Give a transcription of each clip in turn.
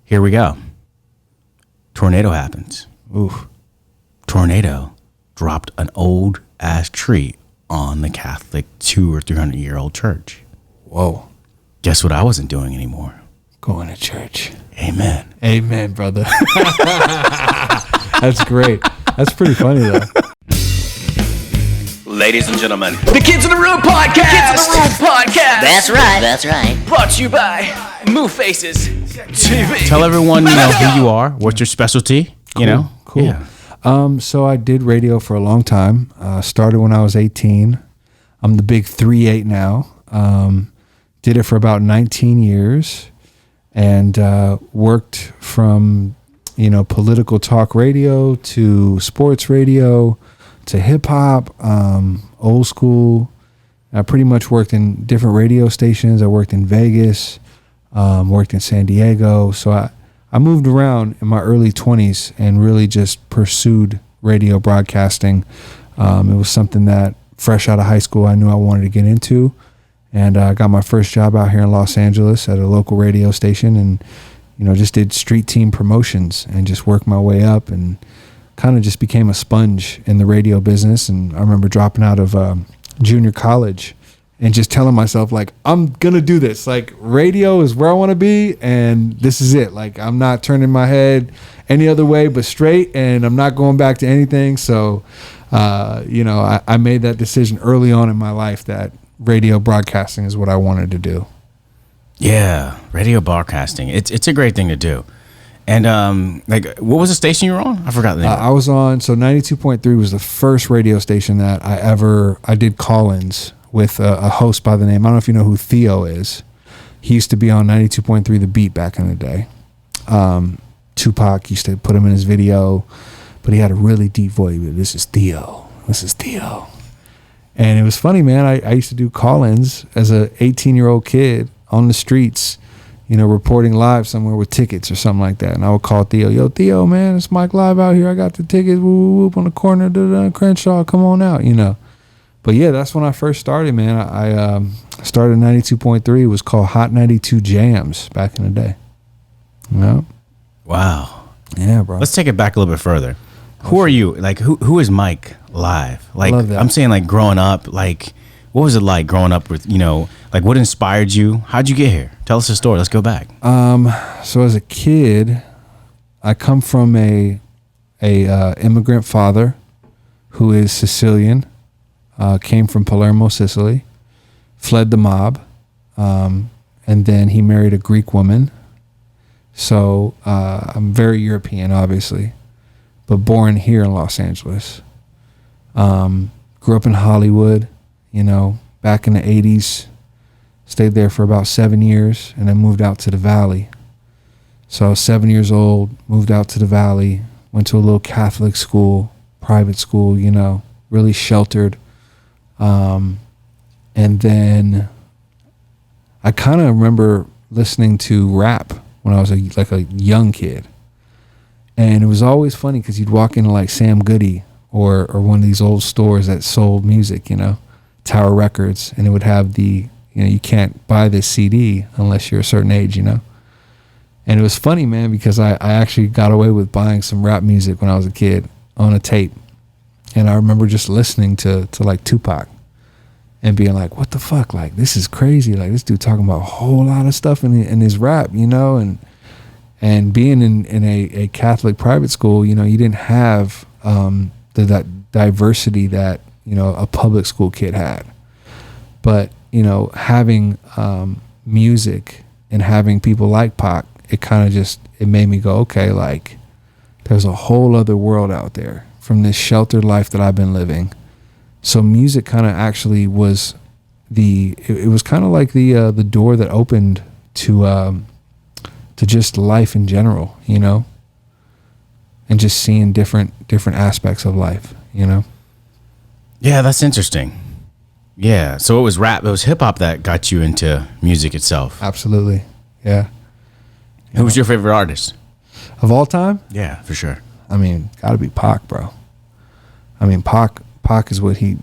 here we go. Tornado happens. Oof. Tornado dropped an old ass tree on the Catholic 200 or 300-year-old church. Whoa. Guess what I wasn't doing anymore? Going to church. Amen. Amen, brother. That's great. That's pretty funny, though. Ladies and gentlemen, The Kids in the Room Podcast! Kids in the Room Podcast! That's right. That's right. Brought to you by Move Faces TV. tell everyone who you are, what's your specialty, you know? Cool. Yeah. So I did radio for a long time. Started when I was 18. I'm the big 3-8 now. Did it for about 19 years and worked from, political talk radio to sports radio to hip hop, old school. I pretty much worked in different radio stations. I worked in Vegas, worked in San Diego. So I moved around in my early 20s and really just pursued radio broadcasting. It was something that fresh out of high school I knew I wanted to get into. And I got my first job out here in Los Angeles at a local radio station and, just did street team promotions and just worked my way up and kind of just became a sponge in the radio business. And I remember dropping out of junior college and just telling myself, like, I'm going to do this. Like, radio is where I want to be, and this is it. Like, I'm not turning my head any other way but straight, and I'm not going back to anything. So, I made that decision early on in my life that radio broadcasting is what I wanted to do. Yeah, radio broadcasting. It's a great thing to do. And what was the station you were on? I forgot the name. I was on, so 92.3 was the first radio station that I did call-ins with a host by the name, I don't know if you know who Theo is. He used to be on 92.3 The Beat back in the day. Tupac used to put him in his video, but he had a really deep voice. This is Theo. And it was funny, man. I used to do call-ins as a 18-year-old kid on the streets, reporting live somewhere with tickets or something like that. And I would call Theo, yo, Theo, man, it's Mike Live out here. I got the tickets, whoop, on the corner, Crenshaw, come on out, But yeah, that's when I first started, man. I started 92.3. It was called Hot 92 Jams back in the day. Wow. Yeah, bro. Let's take it back a little bit further. Who are you? Like, who is Mike Live? Like, Love that. I'm saying, like, growing up, like, what was it like growing up with, like, what inspired you? How'd you get here? Tell us a story. Let's go back. So as a kid, I come from a immigrant father who is Sicilian, came from Palermo, Sicily, fled the mob, and then he married a Greek woman. So I'm very European, obviously, but born here in Los Angeles. Grew up in Hollywood, back in the 80s. Stayed there for about 7 years and then moved out to the Valley. So I was 7 years old, moved out to the Valley, went to a little Catholic school, private school, really sheltered. And then I kind of remember listening to rap when I was a young kid. And it was always funny because you'd walk into like Sam Goody or one of these old stores that sold music, Tower Records, and it would have you can't buy this CD unless you're a certain age, And it was funny, man, because I actually got away with buying some rap music when I was a kid on a tape. And I remember just listening to like Tupac and being like, what the fuck? Like, this is crazy. Like, this dude talking about a whole lot of stuff in his rap, and being in a Catholic private school, you didn't have that diversity that, a public school kid had. But, having music and having people like Pac, it kind of it made me go, okay, like, there's a whole other world out there from this sheltered life that I've been living. So music kind of actually was it was kind of like the door that opened to just life in general, and just seeing different aspects of life, Yeah, that's interesting. Yeah, so it was rap, it was hip hop that got you into music itself. Absolutely, yeah. Who was your favorite artist of all time? Yeah, for sure. I mean, gotta be Pac, bro. I mean, Pac is what he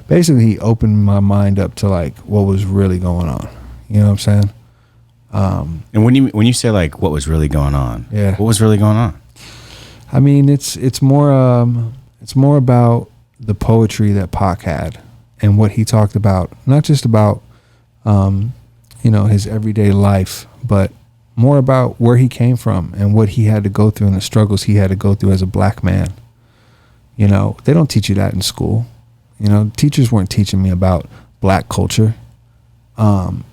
basically he opened my mind up to like what was really going on. You know what I'm saying? And when you say like what was really going on, Yeah. what was really going on? I mean, it's more about the poetry that Pac had and what he talked about, not just about his everyday life, but more about where he came from and what he had to go through and the struggles he had to go through as a black man. They don't teach you that in school. Teachers weren't teaching me about black culture. And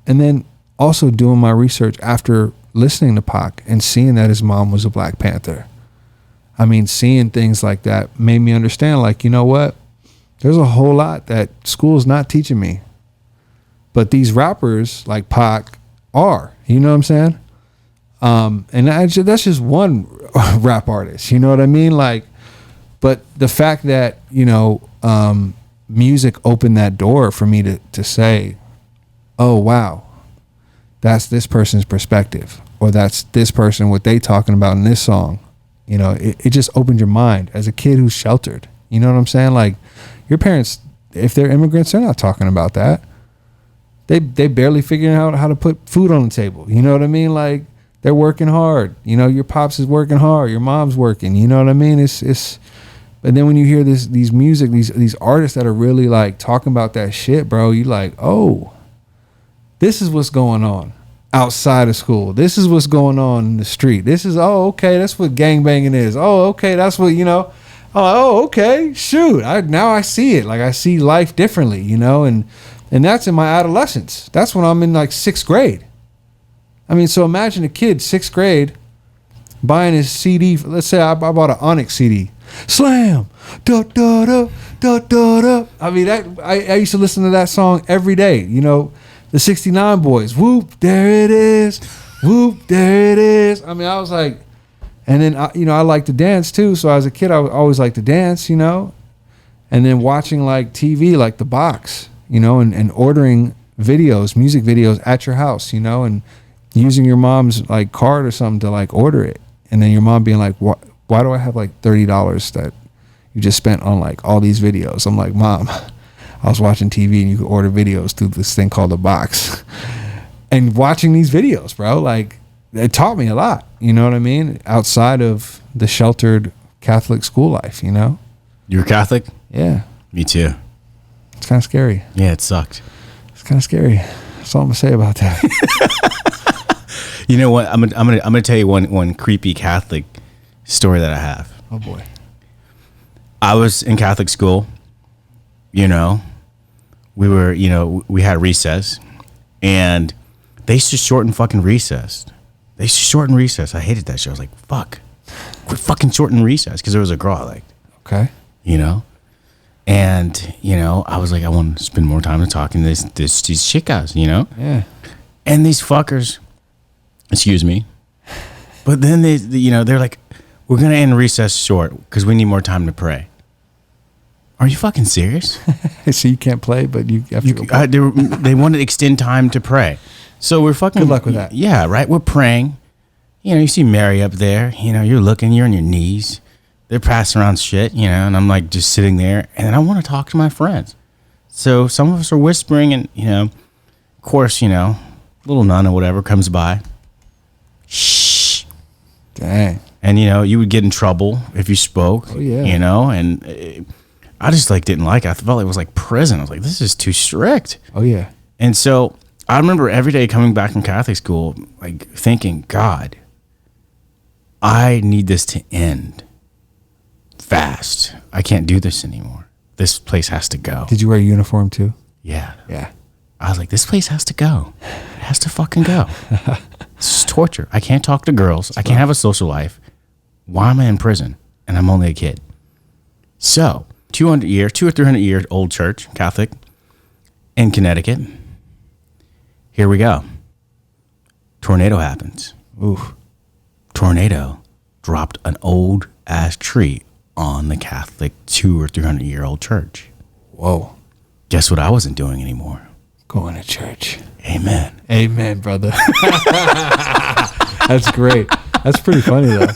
then also doing my research after listening to Pac and seeing that his mom was a Black Panther. I mean, seeing things like that made me understand, like, you know what? There's a whole lot that school's not teaching me. But these rappers like Pac are, you know what I'm saying? And that's just one rap artist, you know what I mean? Like, but the fact that, music opened that door for me to say, oh, wow, that's this person's perspective, or that's this person, what they talking about in this song. It just opened your mind as a kid who's sheltered. You know what I'm saying? Like, your parents, if they're immigrants, they're not talking about that. They barely figuring out how to put food on the table. You know what I mean? Like, they're working hard. Your pops is working hard. Your mom's working. You know what I mean? It's. But then when you hear these music, these artists that are really like talking about that shit, bro, you like, oh, this is what's going on outside of school. This is what's going on in the street. This is, oh, okay, that's what gangbanging is. Oh, okay, that's what, oh, okay, shoot. Now I see it. Like, I see life differently, and that's in my adolescence. That's when I'm in like 6th grade. I mean, so imagine a kid, 6th grade, buying his CD. Let's say I bought an Onyx CD. Slam, da da da da da da. I mean, I used to listen to that song every day. The 69 Boys. Whoop, there it is. Whoop, there it is. I mean, I was like, and then I like to dance too. So as a kid, I always liked to dance. And then watching like TV, like The Box. And ordering videos, music videos at your house. And using your mom's like card or something to like order it, and then your mom being like, why do I have like $30 that you just spent on like all these videos? I'm like, Mom, I was watching TV and you could order videos through this thing called The Box. And watching these videos, bro, like, it taught me a lot, you know what I mean? Outside of the sheltered Catholic school life, You were Catholic? Yeah. Me too. It's kind of scary. Yeah, it sucked. It's kind of scary. That's all I'm gonna say about that. You know what? I'm gonna tell you one creepy Catholic story that I have. Oh boy. I was in Catholic school. We were, we had recess, and they used to shorten fucking recess. They used to shorten recess. I hated that shit. I was like, fuck, quit fucking shorten recess, because there was a girl I liked. Okay. And I was like, I want to spend more time talking to these chick guys. Yeah. And these fuckers, excuse me, but then they're like, we're gonna end recess short because we need more time to pray. Are you fucking serious? So you can't play, but you have to go play. They want to extend time to pray. So we're fucking... Good luck with that. Yeah, right? We're praying. You see Mary up there. You're looking. You're on your knees. They're passing around shit, and I'm like just sitting there. And then I want to talk to my friends. So some of us are whispering and, of course, little nun or whatever comes by. Shh. Dang. And, you would get in trouble if you spoke. Oh, yeah. And I just didn't like it. I felt like it was like prison. I was like, this is too strict. Oh, yeah. And so I remember every day coming back from Catholic school, like thinking, God, I need this to end fast. I can't do this anymore. This place has to go. Did you wear a uniform too? Yeah. Yeah. I was like, this place has to go. It has to fucking go. This is torture. I can't talk to girls. I can't have a social life. Why am I in prison? And I'm only a kid. So, 2 or 300 year old church, Catholic, in Connecticut. Here we go. Tornado happens. Oof. Tornado dropped an old ass tree on the Catholic 200 or 300 year old church. Whoa. Guess what I wasn't doing anymore? Going to church. Amen. Amen, brother. That's great. That's pretty funny, though.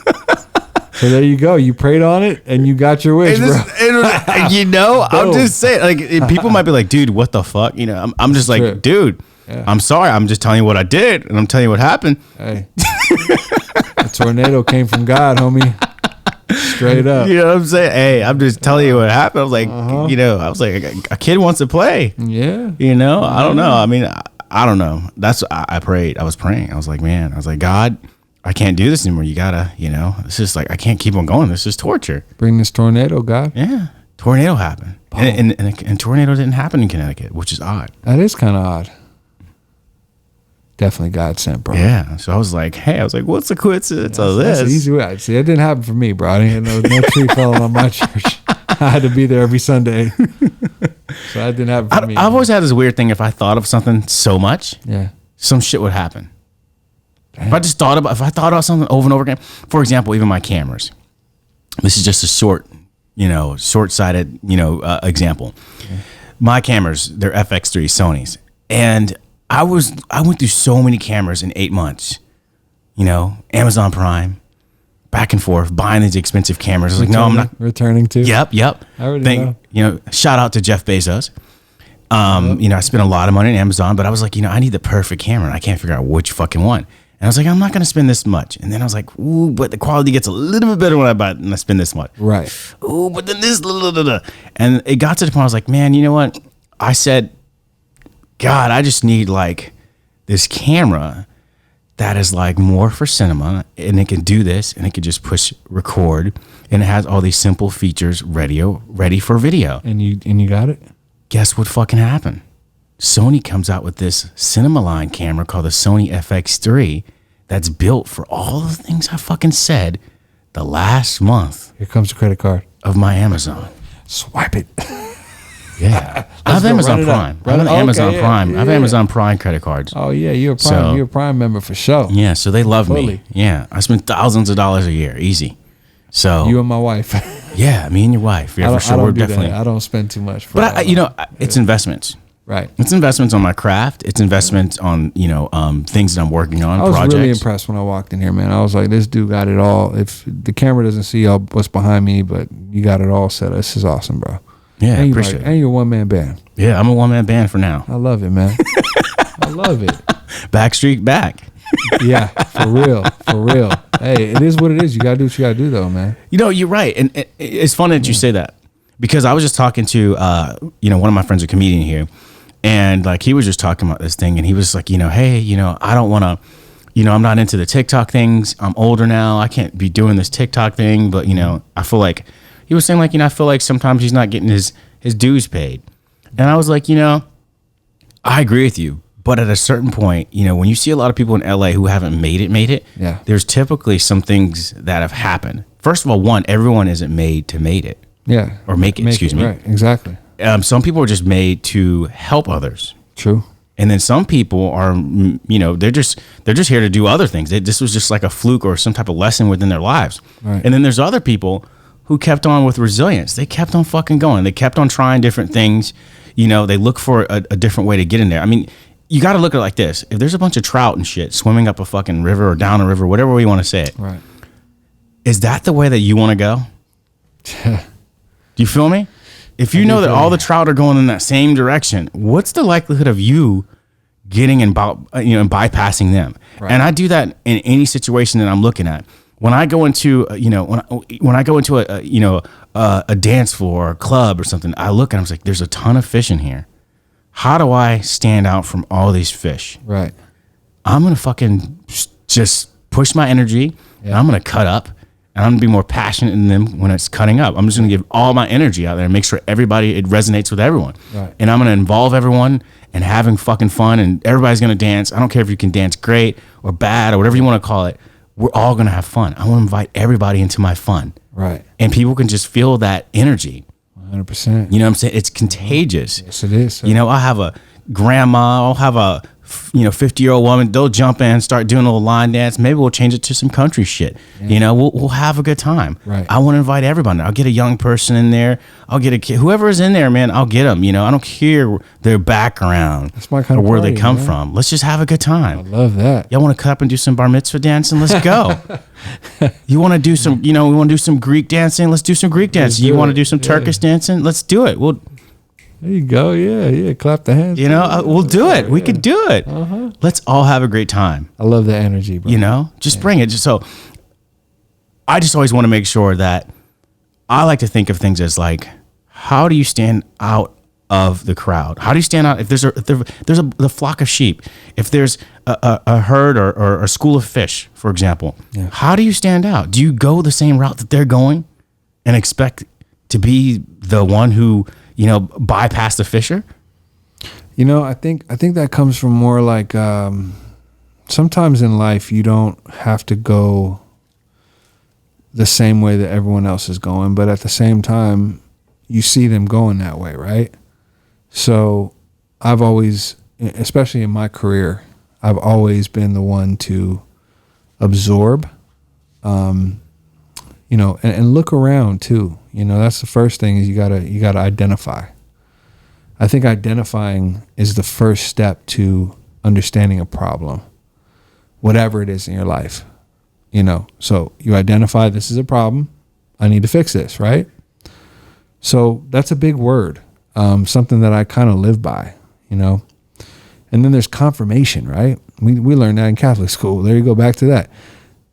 So there you go. You prayed on it, and you got your wish, bro. I'm just saying, like, people might be like, dude, what the fuck? I'm just like, true. dude, I'm sorry. I'm just telling you what I did, and I'm telling you what happened. Hey, a tornado came from God, homie. Straight up. You know what I'm saying? Hey, I'm just telling you what happened. I was like, you know, I was like, a kid wants to play. Yeah. You know, I don't know. I mean, I don't know. That's I prayed. I was praying. I was like, man, I was like, God, I can't do this anymore. You gotta, you know, it's just like I can't keep on going. This is torture. Bring this tornado, God. Yeah, tornado happened, and tornado didn't happen in Connecticut, which is odd. That is kind of odd. Definitely God sent, bro. Yeah. So I was like, hey, I was like, what's the coincidence of this? That's an easy way. See, it didn't happen for me, bro. I didn't no tree fell on my church. I had to be there every Sunday. So that didn't happen for me. I've always had this weird thing. If I thought of something so much, some shit would happen. Damn. If I thought about something over and over again, for example, even my cameras. This is just a short-sighted, example. My cameras, they're FX3 Sonys, and I went through so many cameras in 8 months. You know, Amazon Prime, back and forth, buying these expensive cameras. I was like, no, I'm not returning to. Yep. I already know. You know, shout out to Jeff Bezos. You know, I spent a lot of money on Amazon, but I was like, you know, I need the perfect camera, and I can't figure out which fucking one. And I was like, I'm not going to spend this much. And then I was like, ooh, but the quality gets a little bit better when I spend this much. Right. Ooh, but then this, and it got to the point I was like, man, you know what? I said, God, I just need like this camera that is like more for cinema, and it can do this, and it can just push record, and it has all these simple features ready for video. And you got it? Guess what fucking happened? Sony comes out with this cinema line camera called the Sony FX3 that's built for all the things I fucking said the last month. Here comes the credit card of my Amazon. Swipe it. Yeah. I have Amazon Prime. I have Amazon Prime. I have Amazon Prime credit cards. Oh yeah, you're a Prime member for sure. Yeah, so they love me. Yeah. I spend thousands of dollars a year. Easy. So you and my wife. Yeah, me and your wife. Yeah, for sure. We're definitely. I don't spend too much. But it's investments. Right. It's investments on my craft. It's investments on, things that I'm working on, projects. I was really impressed when I walked in here, man. I was like, this dude got it all. If the camera doesn't see what's behind me, but you got it all set. This is awesome, bro. Yeah, I appreciate it. And you're a one-man band. Yeah, I'm a one-man band for now. I love it, man. I love it. Backstreet back. Yeah, for real. Hey, it is what it is. You got to do what you got to do, though, man. You know, you're right. And it's funny that you say that, because I was just talking to, one of my friends, a comedian here. And like he was just talking about this thing, and he was like, hey, I don't want to, I'm not into the TikTok things. I'm older now. I can't be doing this TikTok thing. But I feel like he was saying like, I feel like sometimes he's not getting his dues paid. And I was like, I agree with you. But at a certain point, when you see a lot of people in LA who haven't made it, yeah, there's typically some things that have happened. First of all, everyone isn't made to make it. Yeah, or make it. Excuse me. Right, exactly. Some people are just made to help others. True. And then some people are, they're just here to do other things. This was just like a fluke or some type of lesson within their lives. Right. And then there's other people who kept on with resilience. They kept on fucking going. They kept on trying different things. They look for a different way to get in there. I mean, you got to look at it like this. If there's a bunch of trout and shit swimming up a fucking river or down a river, whatever way you want to say it. Right. Is that the way that you want to go? Do you feel me? If you know that all the trout are going in that same direction, what's the likelihood of you getting and bypassing them? Right. And I do that in any situation that I'm looking at. When I go into when I go into a dance floor or a club or something, I look and I'm like, there's a ton of fish in here. How do I stand out from all these fish? Right. I'm gonna fucking just push my energy, and I'm gonna cut up. And I'm going to be more passionate in them when it's cutting up. I'm just going to give all my energy out there and make sure it resonates with everyone. Right. And I'm going to involve everyone and having fucking fun, and everybody's going to dance. I don't care if you can dance great or bad or whatever you want to call it. We're all going to have fun. I want to invite everybody into my fun. Right. And people can just feel that energy. 100%. You know what I'm saying? It's contagious. Yes, it is. I'll have a grandma, I'll have a 50-year-old woman, they'll jump in, start doing a little line dance. Maybe we'll change it to some country shit. Yeah. We'll have a good time. Right. I want to invite everybody. I'll get a young person in there. I'll get a kid. Whoever is in there, man, I'll get them. I don't care their background. That's my kind or of where party, they come man. from. Let's just have a good time. I love that. Y'all want to cut up and do some bar mitzvah dancing? Let's go. You want to do some, we want to do some Greek dancing? Let's do some Greek dancing. You want to do some Turkish dancing? Let's do it. There you go. Yeah. Clap the hands. We'll do it. We could do it. Let's all have a great time. I love the energy, bro. Just bring it. So I just always want to make sure that I like to think of things as like, how do you stand out of the crowd? How do you stand out if there's the flock of sheep? If there's a herd or a school of fish, for example, how do you stand out? Do you go the same route that they're going and expect to be the one who, bypass the fisher? I think that comes from more like sometimes in life you don't have to go the same way that everyone else is going, but at the same time you see them going that way, right? So I've always, especially in my career, I've always been the one to absorb, and look around too. That's the first thing is you gotta identify. I think identifying is the first step to understanding a problem, whatever it is in your life. So you identify this is a problem. I need to fix this, right? So that's a big word, something that I kind of live by, And then there's confirmation, right? We learned that in Catholic school. There you go, back to that.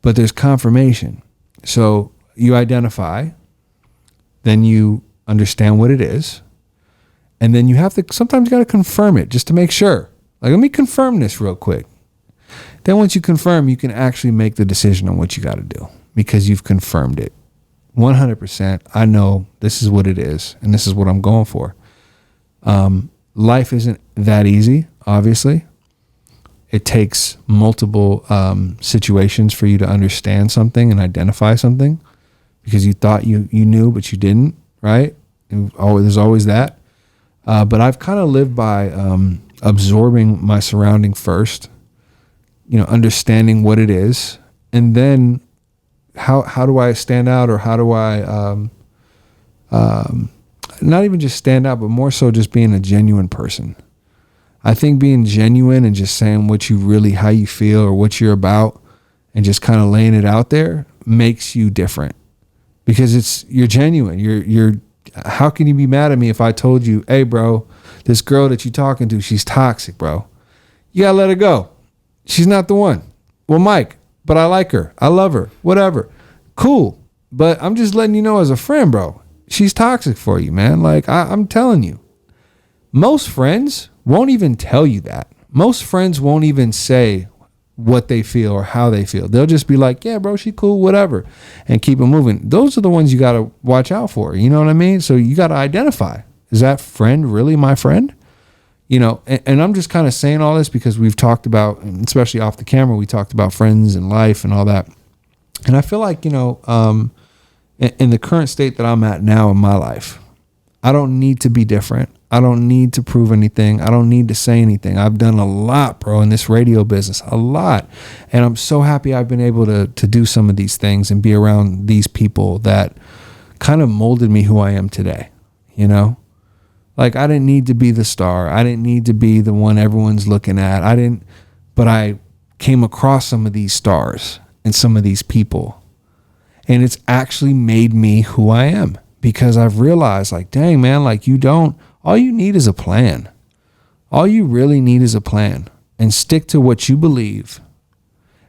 But there's confirmation. So you identify, then you understand what it is, and then you have to, sometimes you got to confirm it just to make sure. Like, let me confirm this real quick. Then once you confirm, you can actually make the decision on what you got to do because you've confirmed it. 100%. I know this is what it is, and this is what I'm going for. Life isn't that easy, obviously. It takes multiple situations for you to understand something and identify something because you thought you knew, but you didn't, right? And there's always that. But I've kind of lived by absorbing my surrounding first, understanding what it is, and then how do I stand out, or how do I not even just stand out, but more so just being a genuine person. I think being genuine and just saying how you feel or what you're about and just kind of laying it out there makes you different because you're genuine. You're how can you be mad at me if I told you, hey bro, this girl that you're talking to, she's toxic, bro. You gotta let her go. She's not the one. Well, Mike, but I like her. I love her. Whatever. Cool. But I'm just letting you know as a friend, bro, she's toxic for you, man. Like I'm telling you, most friends won't even tell you that. Most friends won't even say what they feel or how they feel. They'll just be like, yeah, bro, she cool, whatever, and keep it moving. Those are the ones you got to watch out for. You know what I mean? So you got to identify, is that friend really my friend? And I'm just kind of saying all this because we've talked about, especially off the camera, we talked about friends and life and all that. And I feel like, in the current state that I'm at now in my life, I don't need to be different. I don't need to prove anything. I don't need to say anything. I've done a lot, bro, in this radio business, a lot. And I'm so happy I've been able to do some of these things and be around these people that kind of molded me who I am today, Like I didn't need to be the star. I didn't need to be the one everyone's looking at. But I came across some of these stars and some of these people. And it's actually made me who I am because I've realized like, dang man, like all you need is a plan. All you really need is a plan and stick to what you believe.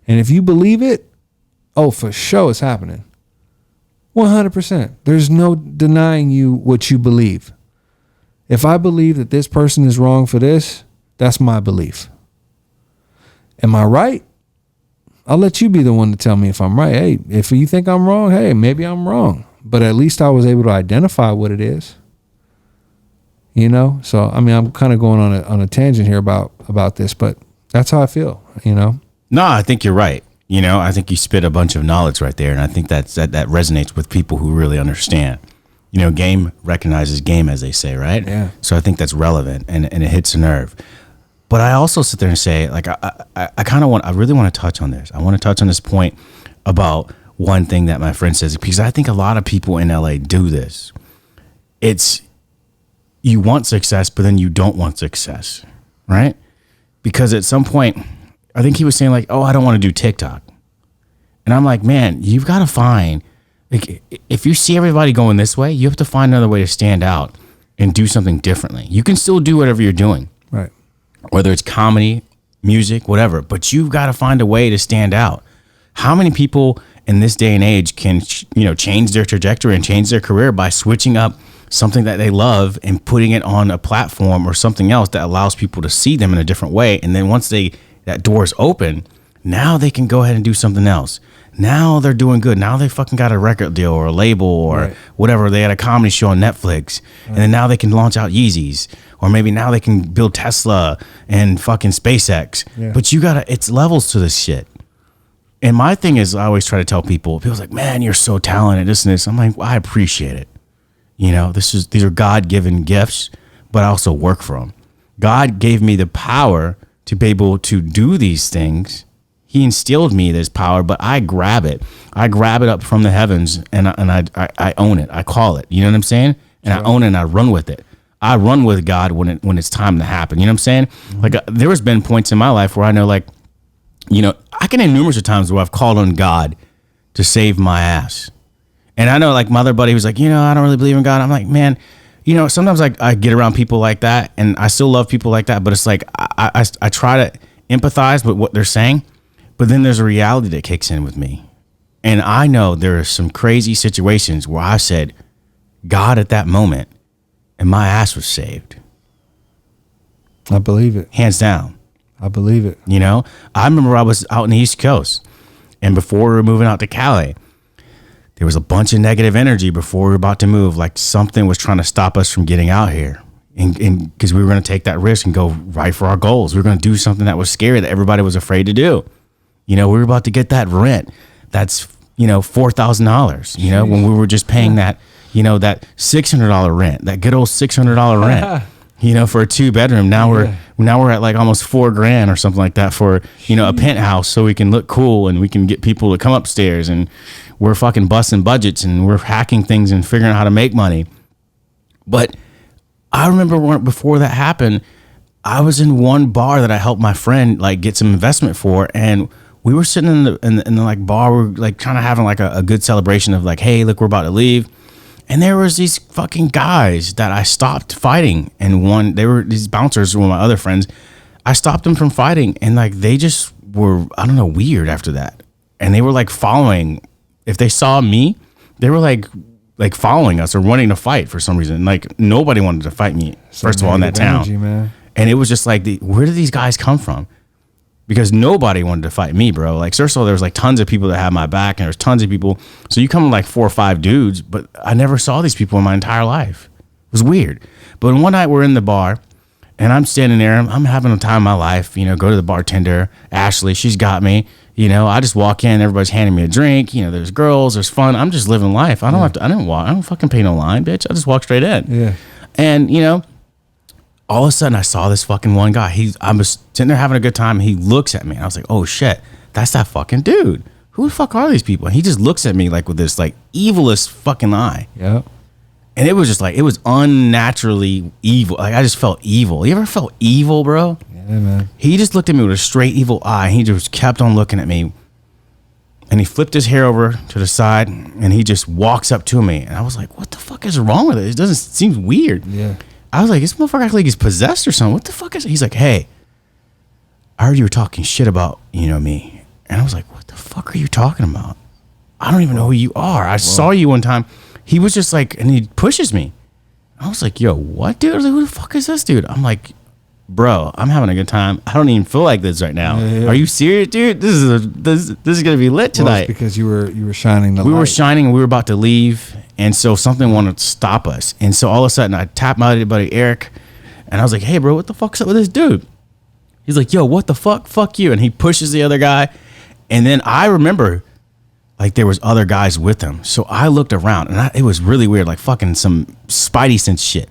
And if you believe it, oh, for sure it's happening. 100%. There's no denying you what you believe. If I believe that this person is wrong for this, that's my belief. Am I right? I'll let you be the one to tell me if I'm right. Hey, if you think I'm wrong, hey, maybe I'm wrong. But at least I was able to identify what it is. So I mean, I'm kind of going on a tangent here about this, but that's how I feel. No, I think you're right. I think you spit a bunch of knowledge right there, and I think that resonates with people who really understand. Game recognizes game, as they say, right? Yeah. So I think that's relevant, and it hits a nerve. But I also sit there and say, like, I really want to touch on this. I want to touch on this point about one thing that my friend says, because I think a lot of people in LA do this. It's you want success, but then you don't want success, right? Because at some point, I think he was saying like, oh, I don't want to do TikTok. And I'm like, man, you've got to find, like, if you see everybody going this way, you have to find another way to stand out and do something differently. You can still do whatever you're doing, Right. whether it's comedy, music, whatever, but you've got to find a way to stand out. How many people in this day and age can, change their trajectory and change their career by switching up something that they love and putting it on a platform or something else that allows people to see them in a different way? And then once that door is open, now they can go ahead and do something else. Now they're doing good. Now they fucking got a record deal or a label or whatever. They had a comedy show on Netflix. And then now they can launch out Yeezys. Or maybe now they can build Tesla and fucking SpaceX. Yeah. But it's levels to this shit. And my thing is, I always try to tell people's like, man, you're so talented, this and this. I'm like, well, I appreciate it. These are God-given gifts, but I also work for them. God gave me the power to be able to do these things. He instilled me this power, but I grab it. I grab it up from the heavens, and I own it. I call it. You know what I'm saying? And I own it, and I run with it. I run with God when it's time to happen. You know what I'm saying? Mm-hmm. Like there has been points in my life where I know, like, I can name numerous of times where I've called on God to save my ass. And I know, like, my other buddy was like, I don't really believe in God. I'm like, man, sometimes I get around people like that, and I still love people like that, but it's like I try to empathize with what they're saying. But then there's a reality that kicks in with me. And I know there are some crazy situations where I said, God at that moment, and my ass was saved. I believe it. Hands down. I believe it. I remember I was out in the East Coast, and before we were moving out to Cali, there was a bunch of negative energy before we were about to move. Like something was trying to stop us from getting out here. And because we were going to take that risk and go right for our goals. We were going to do something that was scary that everybody was afraid to do. We were about to get that rent. That's, $4,000, when we were just paying that, that $600 rent, that good old $600 rent, for a 2-bedroom. Now we're at like almost $4,000 or something like that for, a penthouse, so we can look cool and we can get people to come upstairs, and we're fucking busting budgets and we're hacking things and figuring out how to make money. But I remember before that happened, I was in one bar that I helped my friend like get some investment for, and we were sitting in the like bar. We were like kind of having like a good celebration of like, hey, look, we're about to leave. And there was these fucking guys that I stopped fighting, and they were these bouncers, one of my other friends. I stopped them from fighting, and like they just were, I don't know, weird after that. And they were like following. If they saw me, they were like following us or wanting to fight for some reason. Like nobody wanted to fight me, first of all, in that town. Energy, man. And it was just like, where did these guys come from? Because nobody wanted to fight me, bro. Like, first of all, there was like tons of people that had my back, and there was tons of people. So you come with like 4 or 5 dudes, but I never saw these people in my entire life. It was weird. But one night we're in the bar, and I'm standing there. I'm having a time of my life. Go to the bartender, Ashley. She's got me. I just walk in. Everybody's handing me a drink. There's girls. There's fun. I'm just living life. I don't have to. I don't fucking pay no line, bitch. I just walk straight in. Yeah. And all of a sudden I saw this fucking one guy. I was sitting there having a good time, and he looks at me, and I was like, oh shit, that's that fucking dude. Who the fuck are these people? And he just looks at me like with this like evilest fucking eye. Yep. And it was just like, it was unnaturally evil. Like I just felt evil. You ever felt evil, bro? Yeah, man. He just looked at me with a straight evil eye, and he just kept on looking at me. And he flipped his hair over to the side, and he just walks up to me. And I was like, what the fuck is wrong with it? It seems weird. Yeah. I was like, this motherfucker acts like he's possessed or something. What the fuck is it? He's like, hey, I heard you were talking shit about, me. And I was like, what the fuck are you talking about? I don't even know who you are. I saw you one time. He was just like, and he pushes me. I was like, yo, what, dude? I was like, who the fuck is this dude? I'm like, bro, I'm having a good time. I don't even feel like this right now. Yeah. Are you serious, dude? This is gonna be lit tonight. Well, it's because you were shining the light. We were shining, and we were about to leave. And so something wanted to stop us. And so all of a sudden I tapped my buddy Eric, and I was like, hey bro, what the fuck's up with this dude? He's like, yo, what the fuck? Fuck you. And he pushes the other guy. And then I remember like there was other guys with him. So I looked around, and it was really weird, like fucking some Spidey sense shit.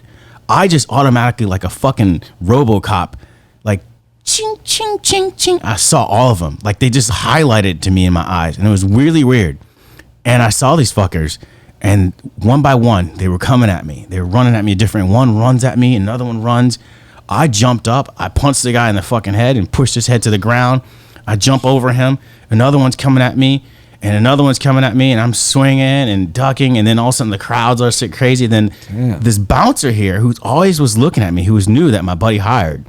I just automatically, like a fucking RoboCop, like ching, ching, ching, ching. I saw all of them. Like they just highlighted to me in my eyes. And it was really weird. And I saw these fuckers. And one by one, they were coming at me. They were running at me different. One runs at me, another one runs. I jumped up. I punched the guy in the fucking head and pushed his head to the ground. I jump over him. Another one's coming at me. and another one's coming at me, and I'm swinging and ducking, and then all of a sudden the crowds are shit crazy. Then this bouncer here who always was looking at me, who was new that my buddy hired,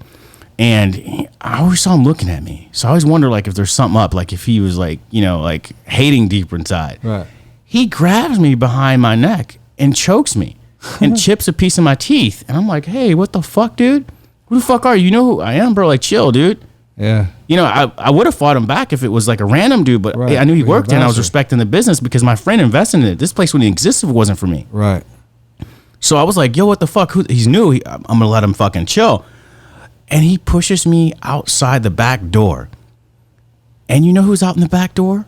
and I always saw him looking at me. So I always wonder like if there's something up, like if he was like, you know, like hating deeper inside. Right. He grabs me behind my neck and chokes me and chips a piece of my teeth, and I'm like, hey, what the fuck, dude? Who the fuck are you? You know who I am, bro? Like, chill, dude. Yeah. You know, I would have fought him back if it was like a random dude, but Right. I knew he You're worked a and I was bouncer. respecting the business because my friend invested in it. This place wouldn't exist if it wasn't for me. Right. So I was like, yo, what the fuck? He's new. I'm going to let him fucking chill. And he pushes me outside the back door. And you know who's out in the back door?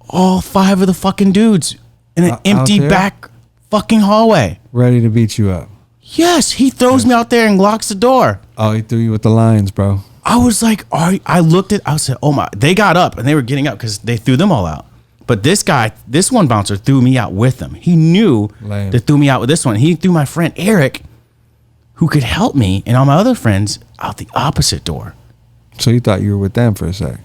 All 5 of the fucking dudes in an Out empty there? back fucking hallway. Ready to beat you up. Yes, he throws me out there and locks the door. Oh, he threw you with the lions, bro. I was like, I looked at, I said, oh my, they got up and they were getting up because they threw them all out. But this guy, this one bouncer threw me out with them. He knew Lame. that threw me out with this one. He threw my friend Eric, who could help me, and all my other friends out the opposite door. So you thought you were with them for a sec.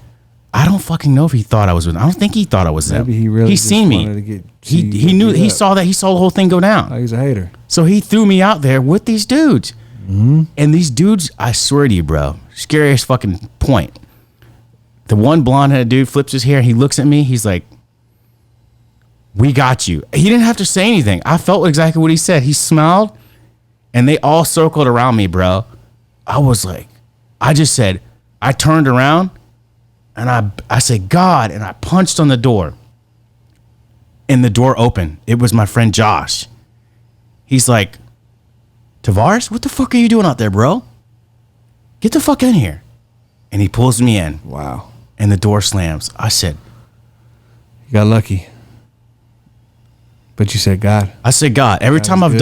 I don't fucking know if he thought I was with them. I don't think he thought I was them. Maybe he really just seen me. wanted to see you He knew, beat he up. saw that, he saw the whole thing go down. Oh, he's a hater. So he threw me out there with these dudes. And these dudes, I swear to you, bro, scariest fucking point. The one blonde-headed dude flips his hair. He looks at me. He's like, we got you. He didn't have to say anything. I felt exactly what he said. He smiled, and they all circled around me, bro. I was like, I just said, I turned around, and I said, God, and I punched on the door. And the door opened. It was my friend Josh. He's like, Tavares, what the fuck are you doing out there, bro? Get the fuck in here. And he pulls me in, Wow. and the door slams. I said, You got lucky. But you said God. God. Every That time was I've good.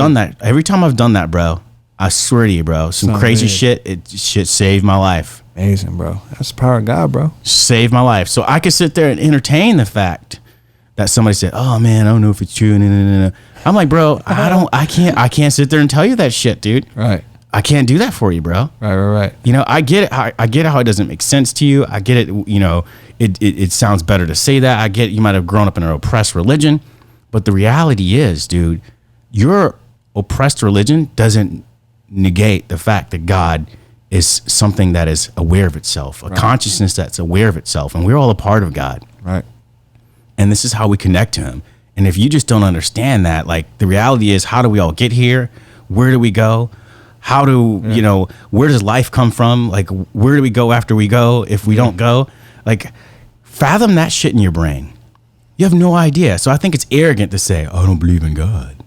done that, bro, I swear to you, bro, some Sound crazy big. shit saved my life. Amazing, bro. That's the power of God, bro. Saved my life. So I could sit there and entertain the fact that somebody said, oh man, I don't know if it's true. No. I'm like, bro, I can't sit there and tell you that shit, dude. Right. I can't do that for you, bro. Right. You know, I get it. I get how it doesn't make sense to you. I get it. You know, it sounds better to say that. I get you might have grown up in an oppressed religion, but the reality is, dude, your oppressed religion doesn't negate the fact that God is something that is aware of itself, a consciousness that's aware of itself, and we're all a part of God. Right. And this is how we connect to Him. And if you just don't understand that, like the reality is, how do we all get here? Where do we go? How do, you know, where does life come from? Like, where do we go after we go if we don't go? Like, fathom that shit in your brain. You have no idea. So I think it's arrogant to say, I don't believe in God.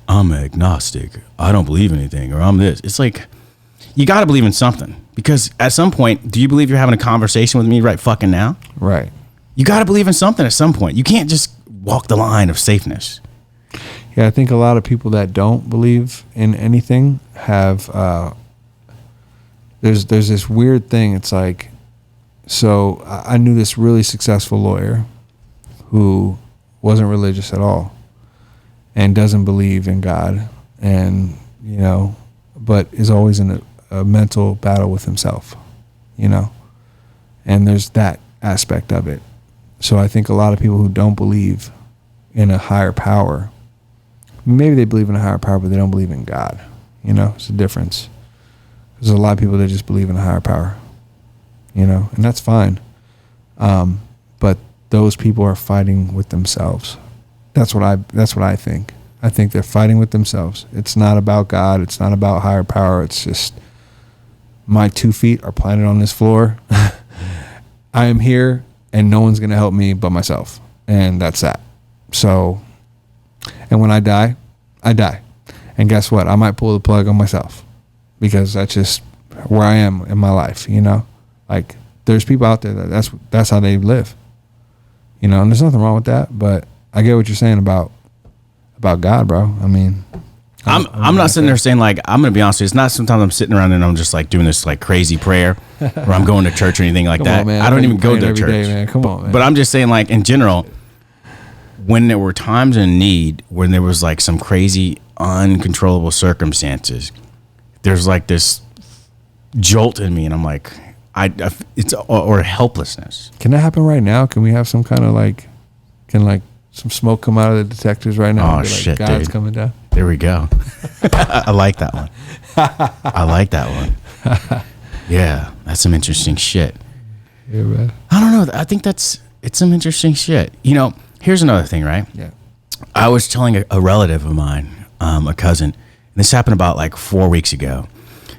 I'm agnostic. I don't believe anything, or I'm this. It's like, you got to believe in something. Because at some point, do you believe you're having a conversation with me right fucking now? Right. You got to believe in something at some point. You can't just walk the line of safeness. Yeah, I think a lot of people that don't believe in anything have there's this weird thing. It's like, so I knew this really successful lawyer who wasn't religious at all and doesn't believe in God, and you know, but is always in a mental battle with himself, you know, and there's that aspect of it. So I think a lot of people who don't believe in a higher power, maybe they believe in a higher power, but they don't believe in God. You know, it's a difference. There's a lot of people that just believe in a higher power, you know, and that's fine. But those people are fighting with themselves. That's what I think. I think they're fighting with themselves. It's not about God. It's not about higher power. It's just, my 2 feet are planted on this floor. I am here, and no one's going to help me but myself. And that's that. So, and when I die, I die. And guess what? I might pull the plug on myself, because that's just where I am in my life, you know? Like, there's people out there that's how they live, you know, and there's nothing wrong with that, but I get what you're saying about God, bro. I mean, I'm not sitting there saying, like, I'm going to be honest with you, it's not sometimes I'm sitting around and I'm just like doing this like crazy prayer or I'm going to church or anything like Come that. on, man. I don't I'm even go praying to every church. day, man. Come on, man. But I'm just saying, like, in general, when there were times in need, when there was like some crazy uncontrollable circumstances, there's like this jolt in me, and I'm like, it's or helplessness. Can that happen right now? Can we have some kind of like Can like some smoke come out of the detectors right now? Oh, Like, shit, God's dude. coming down. There we go. I like that one. I like that one. Yeah, that's some interesting shit. Yeah, man. I don't know. I think it's some interesting shit. You know, here's another thing, right? Yeah. I was telling a relative of mine, a cousin, and this happened about like 4 weeks ago.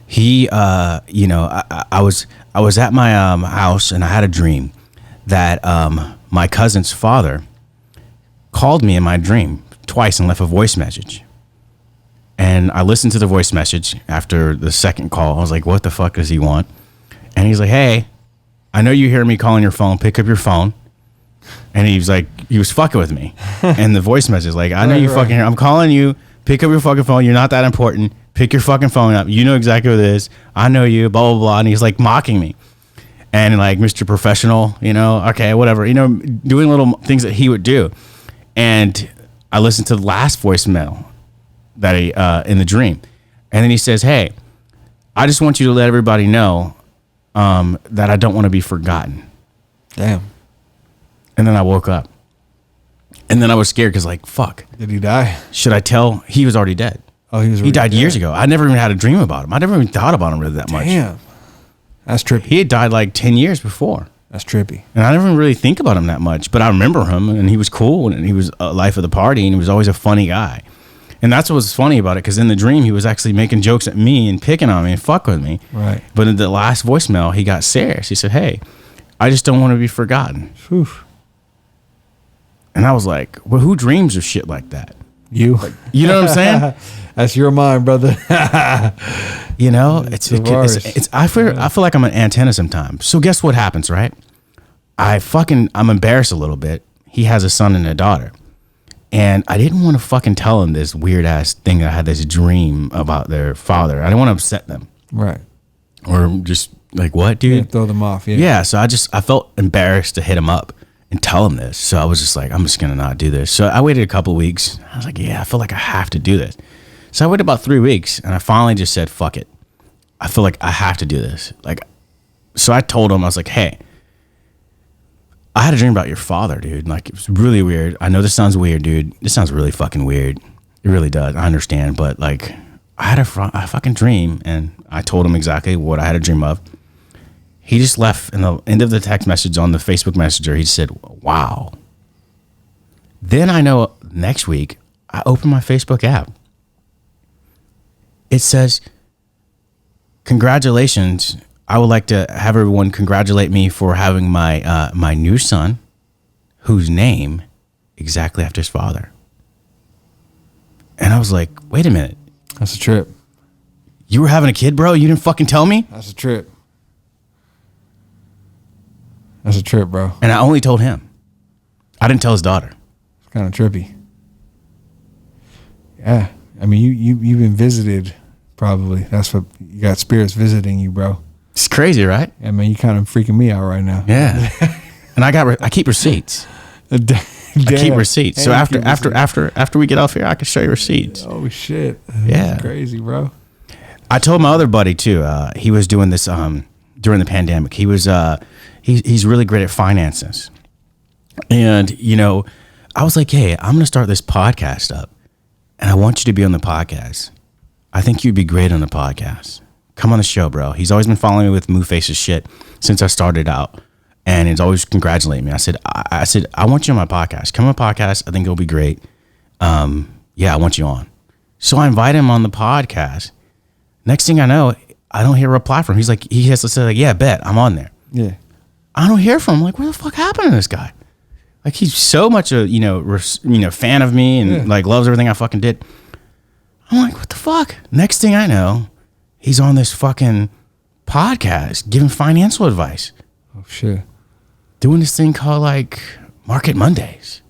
He, you know, I was at my house and I had a dream that my cousin's father called me in my dream twice and left a voice message. And I listened to the voice message after the second call. I was like, what the fuck does he want? And he's like, hey, I know you hear me calling your phone. Pick up your phone. And he was like, he was fucking with me. And the voice message, like, I know you fucking hear. I'm calling you. Pick up your fucking phone. You're not that important. Pick your fucking phone up. You know exactly what it is. I know you, blah, blah, blah. And he's like mocking me. And like, Mr. Professional, you know, okay, whatever. You know, doing little things that he would do. And I listened to the last voicemail that he, in the dream. And then he says, hey, I just want you to let everybody know that I don't want to be forgotten. Damn. And then I woke up. And then I was scared because, like, fuck. Did he die? Should I tell? He was already dead. Oh, he was. He died years ago. I never even had a dream about him. I never even thought about him really that much. Damn. That's trippy. He had died like 10 years before. That's trippy. And I never really think about him that much. But I remember him, and he was cool, and he was a life of the party, and he was always a funny guy. And that's what was funny about it, because in the dream, he was actually making jokes at me and picking on me and fuck with me. Right. But in the last voicemail, he got serious. He said, hey, I just don't want to be forgotten. Whew. And I was like, well, who dreams of shit like that? You. You know what I'm saying? That's your mind, brother. You know, it's I feel like I'm an antenna sometimes. So guess what happens, right? I'm embarrassed a little bit. He has a son and a daughter. And I didn't want to fucking tell him this weird ass thing that I had this dream about their father. I didn't want to upset them. Right. Or just like, what, dude? Yeah, throw them off. Yeah. Yeah. So I felt embarrassed to hit him up and tell him this. So I was just like, I'm just going to not do this. So I waited a couple of weeks. I was like, yeah, I feel like I have to do this. So I waited about 3 weeks and I finally just said, fuck it. I feel like I have to do this. Like, so I told him, I was like, hey, I had a dream about your father, dude. Like, it was really weird. I know this sounds weird, dude. This sounds really fucking weird. It really does. I understand. But like, I had a fucking dream, and I told him exactly what I had a dream of. He just left in the end of the text message on the Facebook Messenger. He said, wow. Then I know next week, I open my Facebook app. It says, congratulations. I would like to have everyone congratulate me for having my my new son, whose name exactly after his father. And I was like, wait a minute. That's a trip. You were having a kid, bro? You didn't fucking tell me? That's a trip. That's a trip, bro. And I only told him. I didn't tell his daughter. It's kind of trippy. Yeah. I mean, you've been visited, probably. That's what, you got spirits visiting you, bro. It's crazy, right? Yeah, man, you kind of freaking me out right now. Yeah. And I keep receipts. I keep receipts. So after we get off here, I can show you receipts. Oh shit. Yeah. That's crazy, bro. I told my other buddy too. He was doing this during the pandemic. He was he's really great at finances. And you know, I was like, hey, I'm gonna start this podcast up, and I want you to be on the podcast. I think you'd be great on the podcast. Come on the show, bro. He's always been following me with Move Faces shit since I started out, and he's always congratulating me. I said, I want you on my podcast. Come on my podcast. I think it'll be great. Yeah, I want you on. So I invite him on the podcast. Next thing I know, I don't hear a reply from him. He's like, he has to say like, yeah, bet I'm on there. Yeah. I don't hear from him. I'm like, where the fuck happened to this guy? Like, he's so much a fan of me and like loves everything I fucking did. I'm like, what the fuck? Next thing I know, he's on this fucking podcast giving financial advice. Oh shit. Doing this thing called like Market Mondays.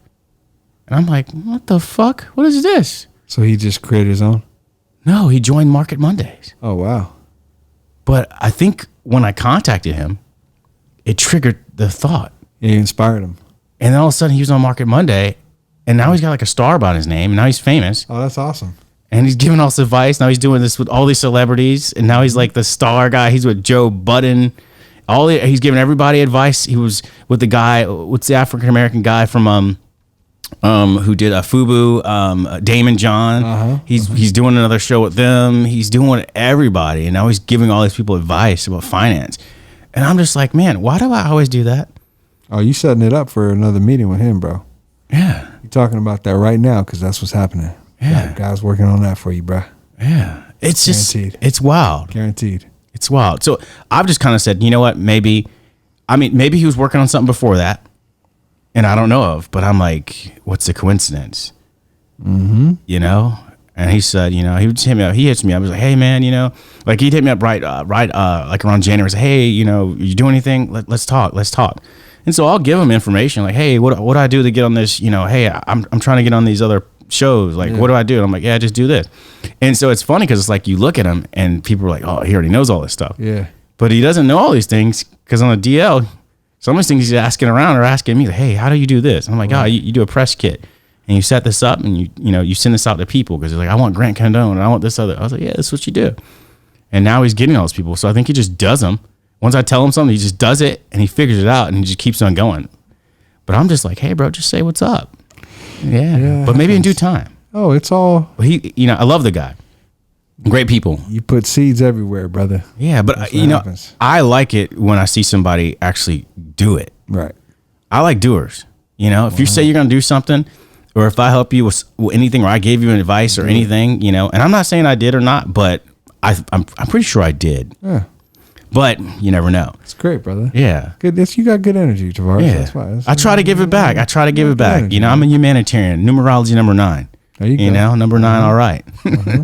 And I'm like, what the fuck? What is this? So he just created his own? No, he joined Market Mondays. Oh wow. But I think when I contacted him, it triggered the thought. Yeah, you inspired him. And then all of a sudden he was on Market Monday, and now he's got like a star about his name, and now he's famous. Oh, that's awesome. And he's giving us advice. Now he's doing this with all these celebrities, and now he's like the star guy. He's with Joe Budden. He's giving everybody advice. He was with the guy, what's the African American guy from who did Fubu, Damon John. He's doing another show with them. He's doing everybody, and now he's giving all these people advice about finance. And I'm just like, man, why do I always do that? Oh, you setting it up for another meeting with him, bro. Yeah. You're talking about that right now because that's what's happening. Yeah. Guys working on that for you, bro. Yeah. It's Guaranteed. just, it's wild. Guaranteed. It's wild. So I've just kind of said, you know what, maybe he was working on something before that and I don't know of, but I'm like, what's the coincidence? Mm-hmm. You know? And he said, you know, he would hit me up. He hits me up. He was like, hey, man, you know, like he'd hit me up right, like around January. Say, hey, you know, you do anything? Let's talk. And so I'll give him information like, hey, what do I do to get on this? You know, hey, I'm trying to get on these other shows. Like, what do I do? And I'm like, yeah, just do this. And so it's funny because it's like you look at him and people are like, oh, he already knows all this stuff. Yeah. But he doesn't know all these things because on the DL, some of these things he's asking around or asking me, like, hey, how do you do this? And I'm like, oh, you do a press kit. And you set this up and you send this out to people because they're like, I want Grant Cardone and I want this other. I was like, yeah, that's what you do. And now he's getting all those people. So I think he just does them. Once I tell him something, he just does it and he figures it out and he just keeps on going. But I'm just like, hey, bro, just say what's up. Yeah. But maybe in due time. Oh, it's all. But I love the guy. Great people. You put seeds everywhere, brother. Yeah, but happens. I like it when I see somebody actually do it. Right. I like doers. You know, if you say you're going to do something, or if I help you with anything, or I gave you an advice or anything, you know, and I'm not saying I did or not, but I'm pretty sure I did. Yeah. But you never know. It's great, brother. Yeah. Good. You got good energy, Tavares. Yeah. That's why. I try to give it back. Energy, You know, I'm a humanitarian. Numerology number 9. There you go. You know, number 9. All right.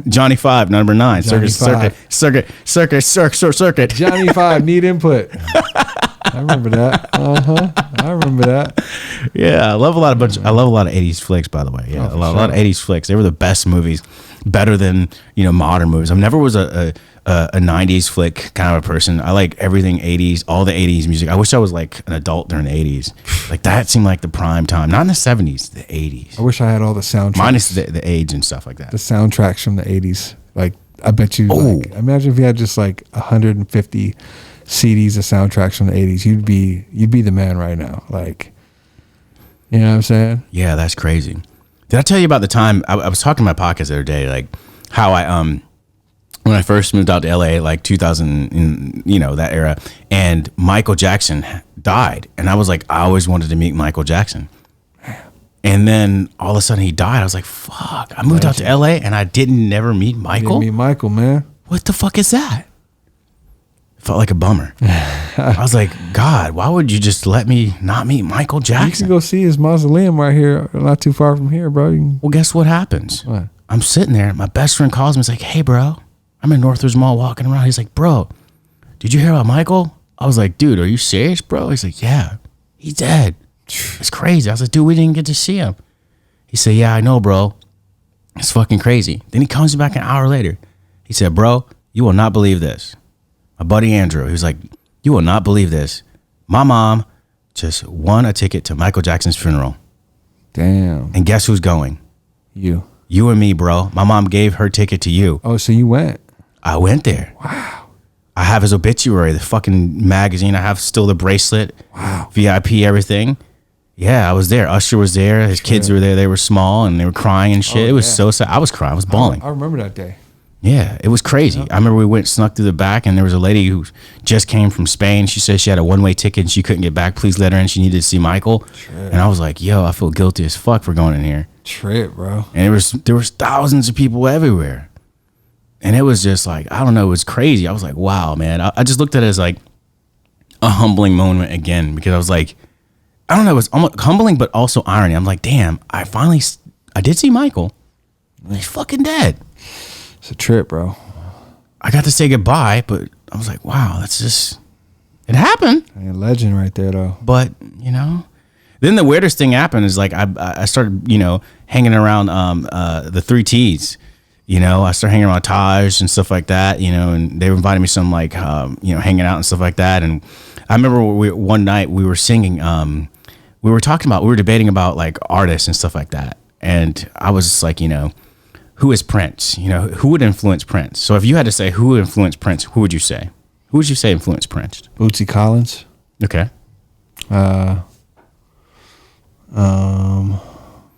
Johnny 5, number 9. Johnny Circuit. Johnny 5, need input. I remember that. I remember that. Yeah, I love a lot of 80s flicks, by the way. Yeah, a lot of 80s flicks. They were the best movies, better than modern movies. I never was a 90s flick kind of a person. I like everything 80s, all the 80s music. I wish I was like an adult during the 80s. Like that seemed like the prime time. Not in the 70s, the 80s. I wish I had all the soundtracks. Minus the age and stuff like that. The soundtracks from the 80s. Like I bet you. Like, imagine if you had just like 150 CDs of soundtracks from the 80s. You'd be the man right now. Like, you know what I'm saying? Yeah, that's crazy. Did I tell you about the time I was talking to my podcast the other day, like how I when I first moved out to LA, like 2000, in, that era, and Michael Jackson died, and I was like, I always wanted to meet Michael Jackson. And then all of a sudden he died. I was like, fuck, I moved out to LA and I didn't never meet Michael. Didn't meet Michael, man. What the fuck is that? It felt like a bummer. I was like, God, why would you just let me not meet Michael Jackson? You can go see his mausoleum right here, not too far from here, bro. Well, guess what happens? What? I'm sitting there. My best friend calls me. He's like, hey, bro, I'm in Northridge Mall walking around. He's like, bro, did you hear about Michael? I was like, dude, are you serious, bro? He's like, yeah, he's dead. It's crazy. I was like, dude, we didn't get to see him. He said, yeah, I know, bro. It's fucking crazy. Then he comes back an hour later. He said, bro, you will not believe this. My buddy Andrew, he was like, you will not believe this. My mom just won a ticket to Michael Jackson's funeral. Damn. And guess who's going? You. You and me, bro. My mom gave her ticket to you. Oh, so you went? I went there. Wow. I have his obituary, the fucking magazine. I have still the bracelet. Wow. VIP, everything. Yeah, I was there. Usher was there. His kids were there. They were small and they were crying and shit. It was so sad. I was crying. I was bawling. I remember that day. Yeah, it was crazy. I remember we snuck through the back, and there was a lady who just came from Spain. She said she had a one-way ticket and she couldn't get back. Please let her in. She needed to see Michael. Trip. And I was like, yo, I feel guilty as fuck for going in here. Trip, bro. And there was thousands of people everywhere. And it was just like, I don't know, it was crazy. I was like, wow, man. I just looked at it as like a humbling moment again, because I was like, I don't know, it was almost humbling, but also irony. I'm like, damn, I did see Michael. He's fucking dead. It's a trip, bro. I got to say goodbye, but I was like, wow, that's just, it happened. A legend right there, though. But, then the weirdest thing happened is like, I started, hanging around the 3 T's. I started hanging around Taj and stuff like that, and they were inviting me some like, hanging out and stuff like that. And I remember one night we were singing, we were debating about like artists and stuff like that. And I was just like, who is Prince? Who would influence Prince? So if you had to say who influenced Prince, who would you say? Who would you say influenced Prince? Bootsy Collins. Okay.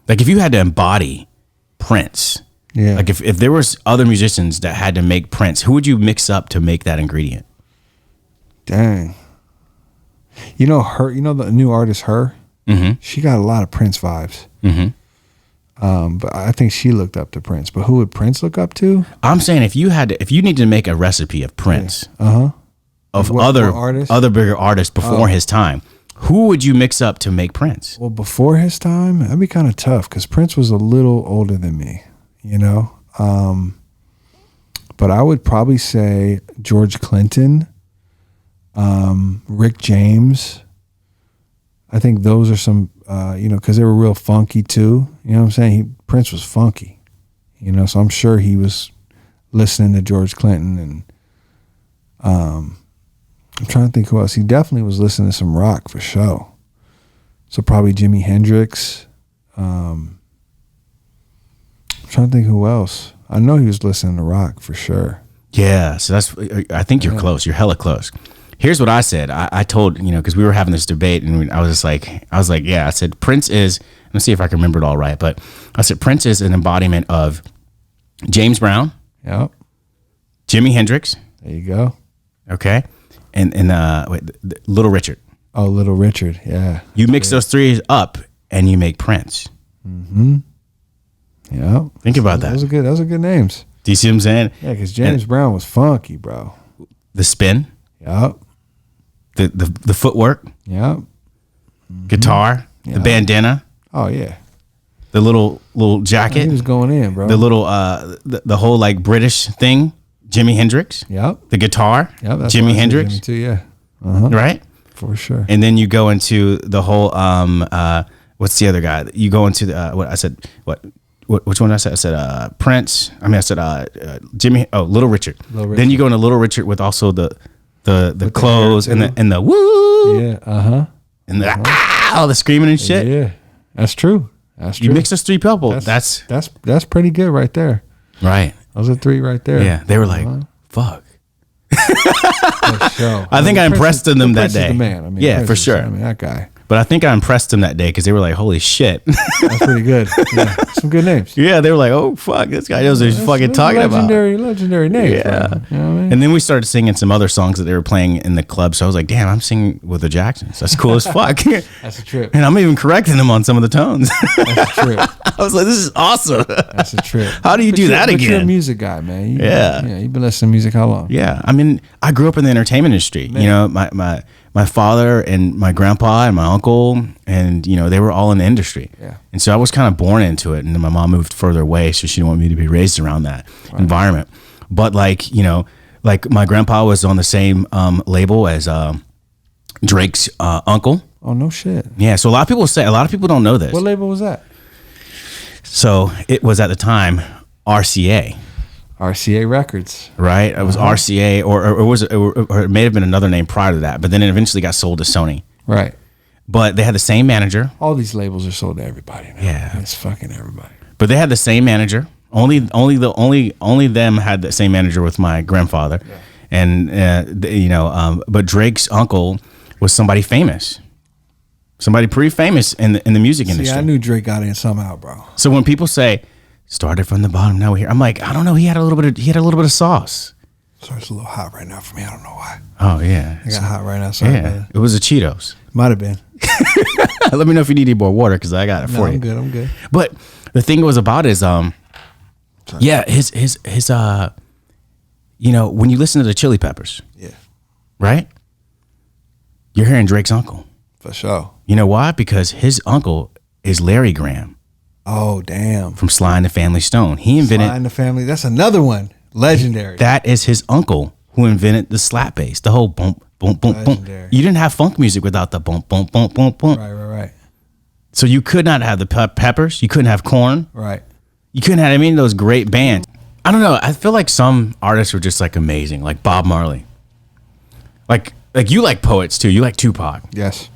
Like if you had to embody Prince, Yeah. like if there was other musicians that had to make Prince, who would you mix up to make that ingredient? Dang. You know her. You know the new artist, her. Mm-hmm. She got a lot of Prince vibes. Mm-hmm. But I think she looked up to Prince. But who would Prince look up to? I'm saying if you need to make a recipe of Prince, of What other artists? other bigger artists before his time, who would you mix up to make Prince? Well, before his time, that'd be kind of tough because Prince was a little older than me, you know. But I would probably say George Clinton, Rick James. I think those are some, because they were real funky too. You know what I'm saying? Prince was funky, so I'm sure he was listening to George Clinton. And I'm trying to think who else. He definitely was listening to some rock for sure. So probably Jimi Hendrix. I'm trying to think who else. I know he was listening to rock for sure. Yeah, so I think you're close. You're hella close. Here's what I said. I told, because we were having this debate, and I was like, yeah, I said Prince is, let's see if I can remember it all right, but I said Prince is an embodiment of James Brown, Yep. Jimi Hendrix, There you go. okay, and Little Richard. Oh, Little Richard. Yeah. You mix those three up, and you make Prince. Yep. Think about that. Those are good names. Do you see what I'm saying? Yeah, because James Brown was funky, bro. The spin, Yep. the footwork, Yep. guitar, the bandana, Oh yeah. the little He jacket, was going in, bro. the little the whole like British thing, Jimi Hendrix, Yep. the guitar, Yep. That's Jimi why I said Hendrix, Jimmy too. Yeah. right? For sure. And then you go into the whole what's the other guy? You go into the what I said which one did I said? I said Prince. I said Jimmy. Oh, Little Richard. Then you go into Little Richard with also the clothes and the woo. Yeah. And the all the screaming and shit. Yeah. That's true. That's true. You mix those three people. That's that's pretty good right there. right. Those are three right there. Yeah, they were like, fuck. For sure. I think I impressed them that Prince is day. the man. I mean, Yeah, Prince for is- sure. I mean, that guy. But I think I impressed them that day because they were like, holy shit. That's pretty good. Yeah. Some good names. Yeah, they were like, oh fuck, this guy knows what he's fucking talking about. Legendary names. Yeah. Bro. You know what I mean? And then we started singing some other songs that they were playing in the club. So I was like, damn, I'm singing with the Jacksons. That's cool as fuck. That's a trip. And I'm even correcting them on some of the tones. That's a trip. I was like, this is awesome. That's a trip. How do you do that But you're a again? music guy, man. Yeah. Yeah. You've been listening to music how long? Yeah. I mean, I grew up in the entertainment industry. Man. You know, my father and my grandpa and my uncle, and, they were all in the industry. Yeah. And so I was kind of born into it. And then my mom moved further away. So she didn't want me to be raised around that environment. But like my grandpa was on the same label as Drake's uncle. Oh, no shit. Yeah. So a lot of people don't know this. What label was that? So it was at the time RCA, RCA Records. right? It was RCA, or it may have been another name prior to that, but then it eventually got sold to Sony. Right. But they had the same manager, All these labels are sold to everybody now. Yeah. It's fucking everybody. but they had the same manager. Only them had the same manager with my grandfather, and but Drake's uncle was somebody famous, somebody pretty famous in the music industry. See, I knew Drake got in somehow, bro. So when people say started from the bottom, now we're here, I'm like, I don't know. He had a little bit of sauce. So it's a little hot right now for me. I don't know why. Oh yeah, I got hot right now. Sorry, yeah. man. It was the Cheetos. Might have been. Let me know if you need any more water because I got it for No, you. I'm good. But the thing was about is when you listen to the Chili Peppers, Yeah, right? You're hearing Drake's uncle. for sure. You know why? Because his uncle is Larry Graham Oh, damn. from Sly and the Family Stone. He invented Sly and the Family. That's another one. Legendary. that is his uncle who invented the slap bass, the whole boom, boom, boom, boom. Legendary. You didn't have funk music without the boom, boom, boom, boom, boom. Right. So you could not have the Peppers. You couldn't have Korn. Right. You couldn't have any of those great bands. I don't know. I feel like some artists were just like amazing, like Bob Marley. Like you like poets too. You like Tupac, Yes.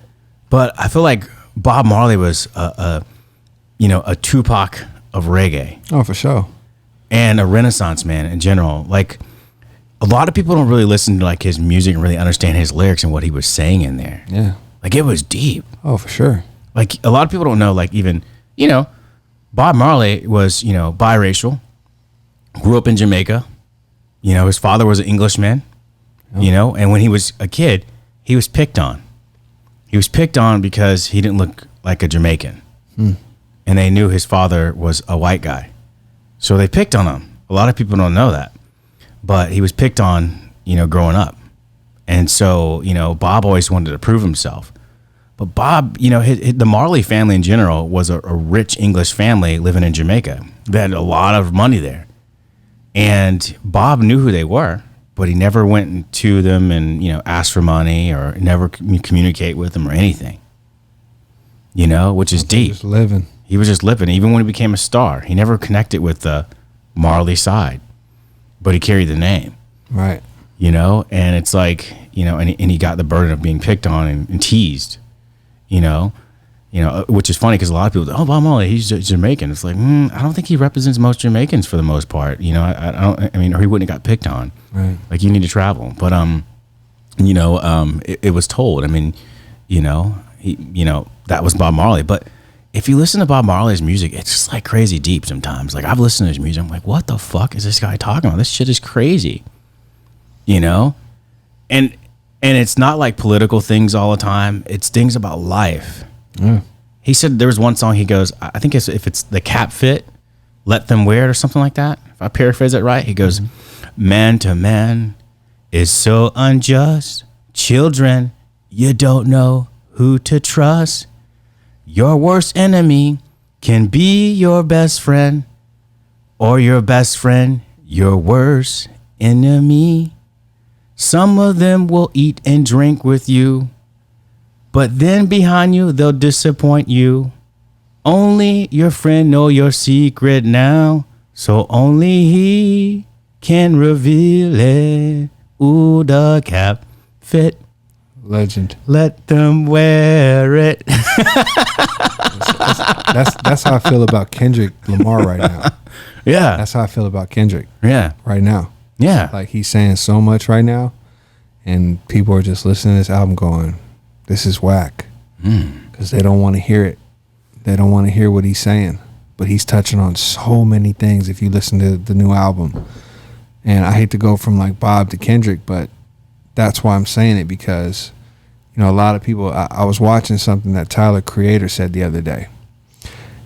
but I feel like Bob Marley was a Tupac of reggae Oh, for sure. and a Renaissance man in general. Like a lot of people don't really listen to like his music and really understand his lyrics and what he was saying in there. Yeah. Like it was deep. Oh, for sure. Like a lot of people don't know. Like even Bob Marley was, biracial, grew up in Jamaica. His father was an Englishman, and when he was a kid, he was picked on. He was picked on because he didn't look like a Jamaican. And they knew his father was a white guy. So they picked on him. A lot of people don't know that. But he was picked on, growing up. And so, Bob always wanted to prove himself. But Bob, the Marley family in general was a rich English family living in Jamaica. They had a lot of money there. And Bob knew who they were, but he never went to them and, asked for money or never communicate with them or anything. Which is deep. Just living. He was just living. Even when he became a star, he never connected with the Marley side, but he carried the name. Right. And it's like, and he got the burden of being picked on and teased, which is funny because a lot of people, oh, Bob Marley, he's Jamaican. It's like, I don't think he represents most Jamaicans for the most part. Or he wouldn't have got picked on. Right. Like, you need to travel. But, it was told. That was Bob Marley. But if you listen to Bob Marley's music, it's just like crazy deep sometimes. Like, I've listened to his music. I'm like, what the fuck is this guy talking about? This shit is crazy. And it's not like political things all the time. It's things about life. He said there was one song he goes, I think if it's the cap fit, let them wear it or something like that. If I paraphrase it right, he goes, man to man is so unjust. Children, you don't know who to trust. Your worst enemy can be your best friend, or your best friend, your worst enemy. Some of them will eat and drink with you, but then behind you, they'll disappoint you. Only your friend know your secret now, so only he can reveal it. Ooh, the cap fit. Legend. Let them wear it. That's how I feel about Kendrick Lamar right now. Yeah. That's how I feel about Kendrick. Yeah. Right now. Yeah. Like, he's saying so much right now, and people are just listening to this album going, this is whack. Because they don't want to hear it. They don't want to hear what he's saying. But he's touching on so many things if you listen to the new album. And I hate to go from like Bob to Kendrick, but that's why I'm saying it, because a lot of people, I was watching something that Tyler Creator said the other day,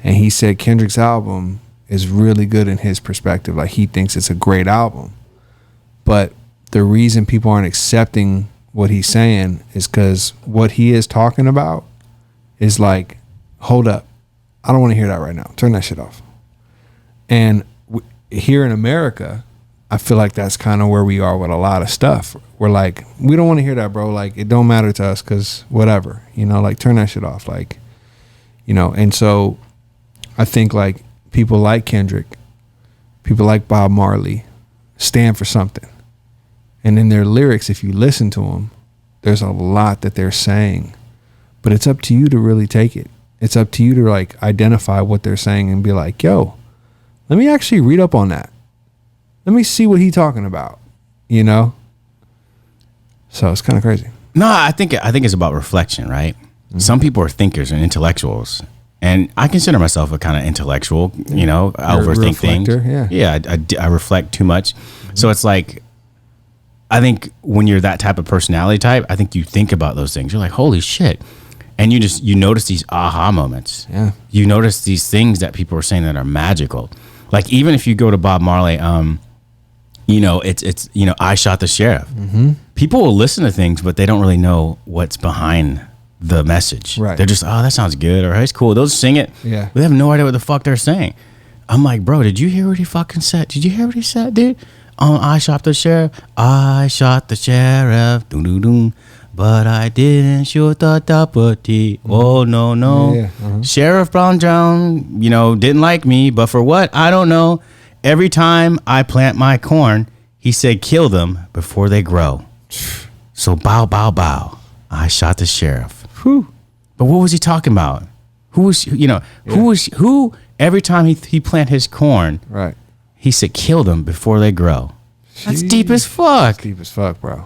and he said Kendrick's album is really good in his perspective. Like, he thinks it's a great album, but the reason people aren't accepting what he's saying is because what he is talking about is like, hold up, I don't want to hear that right now. Turn that shit off. And here in America, I feel like that's kind of where we are with a lot of stuff. We're like, we don't want to hear that, bro. Like, it don't matter to us because whatever, like, turn that shit off. Like, and so I think like people like Kendrick, people like Bob Marley stand for something. And in their lyrics, if you listen to them, there's a lot that they're saying, but it's up to you to really take it. It's up to you to like identify what they're saying and be like, yo, let me actually read up on that. Let me see what he's talking about, So it's kind of crazy. No, I think it's about reflection, right? Mm-hmm. Some people are thinkers and intellectuals, and I consider myself a kind of intellectual. I overthink things. Yeah, I reflect too much. Mm-hmm. So it's like, I think when you're that type of personality type, I think you think about those things. You're like, holy shit. And you notice these aha moments. Yeah. You notice these things that people are saying that are magical. Like, even if you go to Bob Marley, it's I shot the sheriff. Mm-hmm. People will listen to things, but they don't really know what's behind the message. Right. They're just, oh, that sounds good, or hey, it's cool. They'll sing it. Yeah. They have no idea what the fuck they're saying. I'm like, bro, did you hear what he fucking said? Did you hear what he said, dude? I shot the sheriff. I shot the sheriff. Doom, doom, doom. But I didn't shoot the deputy. Oh, no. Yeah. Uh-huh. Sheriff Brown John, didn't like me, but for what? I don't know. Every time I plant my corn, he said, kill them before they grow. So bow, bow, bow. I shot the sheriff. Whew. But what was he talking about? Who every time he plant his corn, right, he said, kill them before they grow. That's deep as fuck. That's deep as fuck, bro.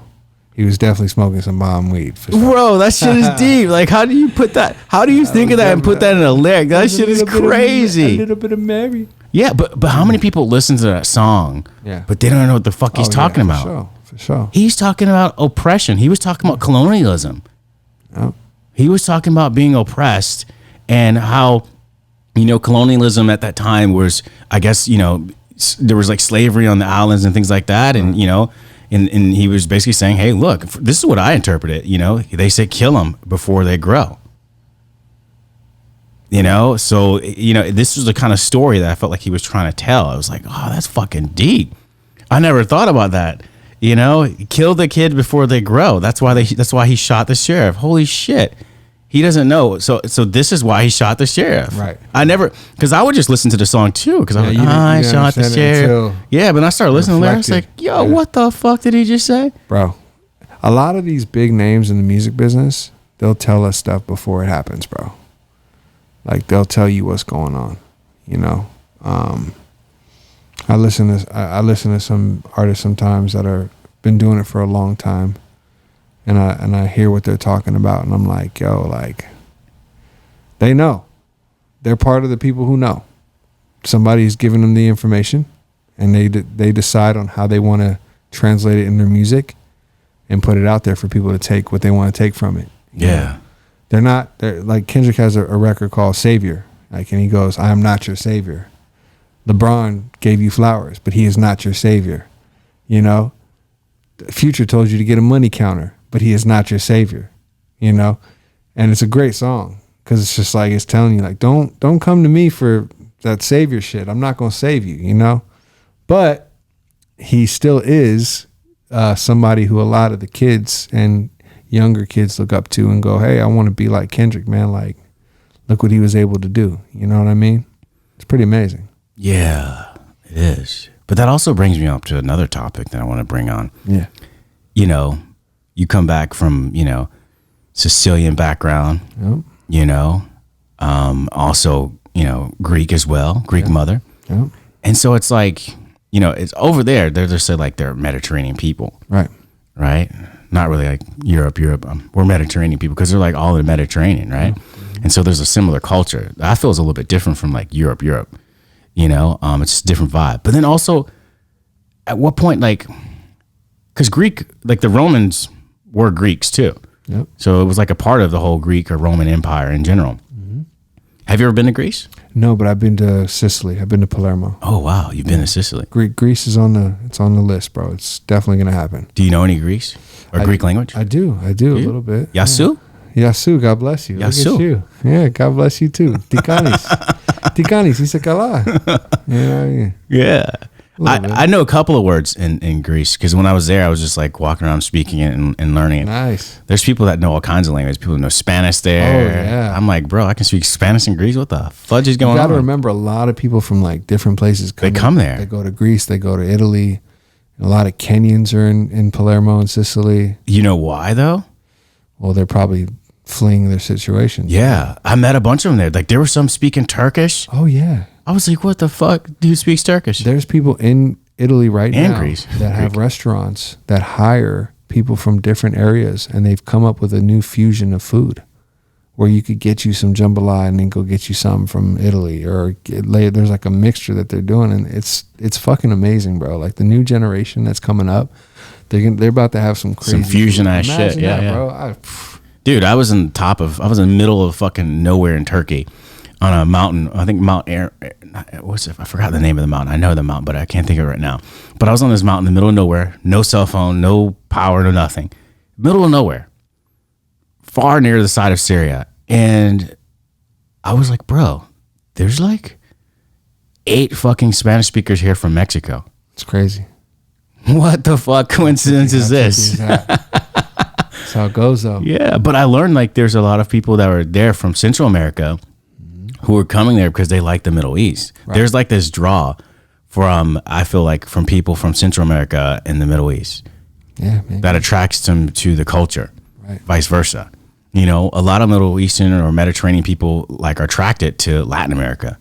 He was definitely smoking some bomb weed. For sure. Bro, that shit is deep. Like, how do you put that? How do you think of that and put that in a lyric? That shit is crazy. A little bit of Mary. Yeah, but how many people listen to that song? Yeah. But they don't know what the fuck he's talking about. For sure. He's talking about oppression. He was talking about colonialism. Yep. He was talking about being oppressed and how, colonialism at that time was, I guess, there was like slavery on the islands and things like that. And, and he was basically saying, hey, look, this is what I interpret it. They say kill them before they grow. So, this was the kind of story that I felt like he was trying to tell. I was like, oh, that's fucking deep. I never thought about that. Kill the kid before they grow. That's why he shot the sheriff. Holy shit. He doesn't know. So this is why he shot the sheriff. Right. Because I would just listen to the song too. Because I was like, I shot the sheriff. Yeah, but I started listening to the lyrics like, yo, what the fuck did he just say? Bro, a lot of these big names in the music business, they'll tell us stuff before it happens, bro. Like, they'll tell you what's going on, I listen to some artists sometimes that are been doing it for a long time, and I hear what they're talking about, and I'm like, yo, like, they know. They're part of the people who know. Somebody's giving them the information, and they decide on how they want to translate it in their music and put it out there for people to take what they want to take from it. Yeah. They're like, Kendrick has a record called Savior. Like, and he goes, I am not your savior. LeBron gave you flowers, but he is not your savior. Future told you to get a money counter, but he is not your savior. And it's a great song because it's just like, it's telling you, like, don't come to me for that savior shit. I'm not going to save you, But he still is somebody who a lot of the kids and younger kids look up to and go, hey, I want to be like Kendrick, man. Like, look what he was able to do. You know what I mean? It's pretty amazing. Yeah, it is. But that also brings me up to another topic that I want to bring on. Yeah. You come back from, Sicilian background, also, Greek as well, Greek mother. Yep. And so it's like, it's over there. They're just like they're Mediterranean people. Right. Right. Not really like Europe. We're Mediterranean people because they're like all in the Mediterranean, right? Mm-hmm. And so there's a similar culture. I feel it's a little bit different from like Europe. It's just a different vibe. But then also, at what point, like, because Greek, like the Romans were Greeks too. Yep. So it was like a part of the whole Greek or Roman Empire in general. Mm-hmm. Have you ever been to Greece? No, but I've been to Sicily. I've been to Palermo. Oh wow, you've been to Sicily. Greece is on the list, bro. It's definitely gonna happen. Do you know any Greece or Greek language? I do a little bit. Yasu? Yeah. Yasu, God bless you. Yasu. Look at you. Yeah, God bless you too. Tikanis, isa kala. Yeah. I know a couple of words in Greece because when I was there, I was just like walking around speaking it and learning it. Nice. There's people that know all kinds of languages. People who know Spanish there. Oh, yeah. I'm like, bro, I can speak Spanish in Greece. What the fudge is going on? You got to remember, a lot of people from like different places come there. They go to Greece. They go to Italy. A lot of Kenyans are in Palermo and Sicily. You know why though? Well, they're probably fleeing their situation. Yeah. I met a bunch of them there. Like there were some speaking Turkish. Oh, yeah. I was like, what the fuck? Dude speaks Turkish. There's people in Italy right now Greece. that have restaurants that hire people from different areas, and they've come up with a new fusion of food where you could get you some jambalaya and then go get you some from Italy, or there's like a mixture that they're doing, and it's fucking amazing, bro. Like the new generation that's coming up, they're about to have some crazy fusion ass shit. Yeah, bro. Dude, I was in the middle of fucking nowhere in Turkey on a mountain. I think Mount Air. What's it? I forgot the name of the mountain. I know the mountain, but I can't think of it right now. But I was on this mountain in the middle of nowhere, no cell phone, no power, no nothing. Middle of nowhere, far near the side of Syria. And I was like, bro, there's like 8 fucking Spanish speakers here from Mexico. It's crazy. What the fuck coincidence is this? That's how it goes, though. Yeah, but I learned like there's a lot of people that were there from Central America who were coming there because they like the Middle East. Right. There's like this draw from, I feel like, from people from Central America and the Middle East. Yeah, maybe. That attracts them to the culture, right. Vice versa. You know, a lot of Middle Eastern or Mediterranean people like are attracted to Latin America.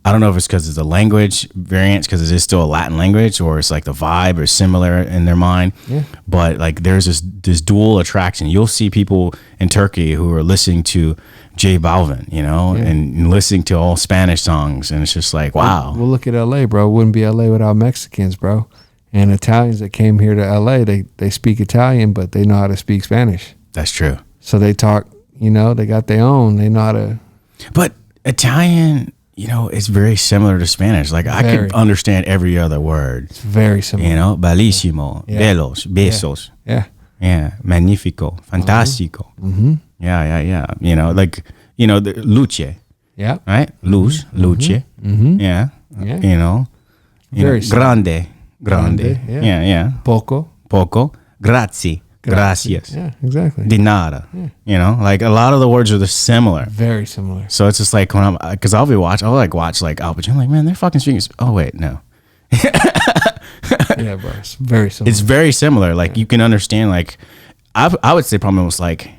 I don't know if it's because it's a language variance, because it is still a Latin language, or it's like the vibe is similar in their mind. Yeah. But like there's this dual attraction. You'll see people in Turkey who are listening to J Balvin, you know, and listening to all Spanish songs, and it's just like, wow. Well, look at LA, bro. It wouldn't be LA without Mexicans, bro. And Italians that came here to LA, they speak Italian, but they know how to speak Spanish. That's true. So they talk, you know, they got their own. They know how to. But Italian, you know, it's very similar to Spanish. Like I can understand every other word. It's very similar. You know, bellissimo, bellos, besos. Yeah, magnifico, fantastico. Mm-hmm. Yeah. You know, like, you know, the luce. Yeah. Right? Luce. Mm-hmm. Yeah. Yeah. You know, Very grande. Yeah. Poco. Grazie. Gracias. Yeah, exactly. Dinara. Yeah. You know, like a lot of the words are similar. Very similar. So it's just like when because I'll watch Al Pacino, I'm like, man, they're fucking speaking. Oh wait, no. Yeah, bro. It's very similar. It's very similar. Like you can understand. Like I would say probably almost like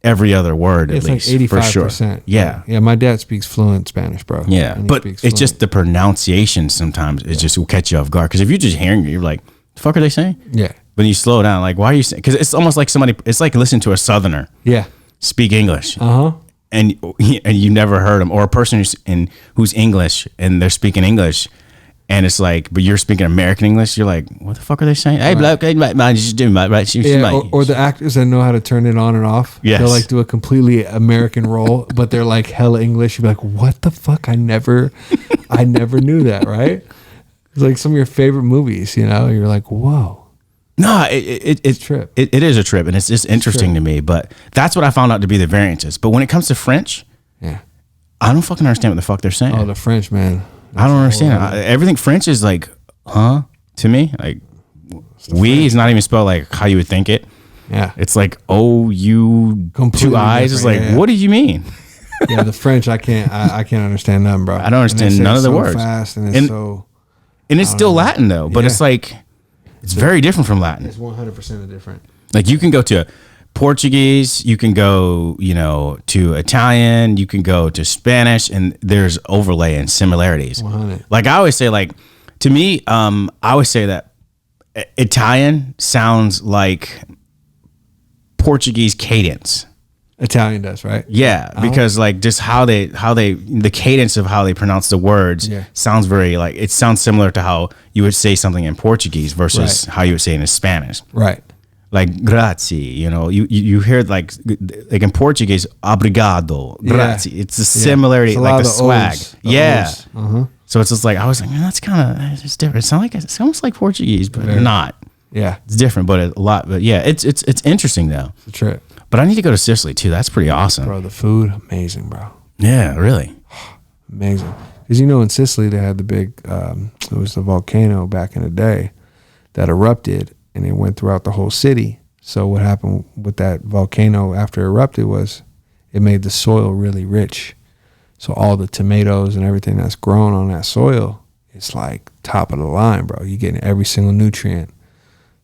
every other word at least. It's like 85%. For sure. Yeah. Yeah. My dad speaks fluent Spanish, bro. Yeah, but it's just the pronunciation sometimes it just will catch you off guard. Because if you're just hearing it, you're like, the fuck are they saying? Yeah. But you slow down, like, why are you saying? Because it's almost like it's like listening to a Southerner speak English. And you never heard them, or a person who's English and they're speaking English, and it's like, but you're speaking American English. You're like, what the fuck are they saying? Hey, bloke, or the actors that know how to turn it on and off. Yes. They'll like do a completely American role, but they're like hella English. You'd be like, what the fuck? I never knew that, right? It's like some of your favorite movies, you know? You're like, whoa. No, it's trip. It is a trip, and it's just interesting to me. But that's what I found out to be the variances. But when it comes to French, I don't fucking understand what the fuck they're saying. Oh, the French, man. I don't understand. Everything French is like, huh? To me, like, we is not even spelled like how you would think it. Yeah. It's like O-U, two I's. It's like, what do you mean? Yeah, the French, I can't understand them, bro. I don't understand none of the words. Fast and it's still Latin though, but it's like, it's very different from Latin. It's 100% different. Like you can go to Portuguese, you can go, you know, to Italian, you can go to Spanish, and there's overlay and similarities. 100. Like I always say, like, to me, I always say that Italian sounds like Portuguese cadence. Italian does, right? Yeah, because like just how they the cadence of how they pronounce the words sounds very like, it sounds similar to how you would say something in Portuguese versus how you would say it in Spanish. Right. Like grazie, you know, you hear like in Portuguese, obrigado, grazie. It's a similarity, it's like the swag. O's. So it's just like, I was like, man, that's kind of, it's different. It's almost like Portuguese, but not. Yeah. It's different, but a lot. But yeah, it's interesting though. It's a trip. But I need to go to Sicily too. That's pretty awesome. Bro, the food, amazing, bro. Yeah, really. Amazing. Because, you know, in Sicily, they had the big, it was the volcano back in the day that erupted, and it went throughout the whole city. So what happened with that volcano after it erupted was it made the soil really rich. So all the tomatoes and everything that's grown on that soil, it's like top of the line, bro. You're getting every single nutrient.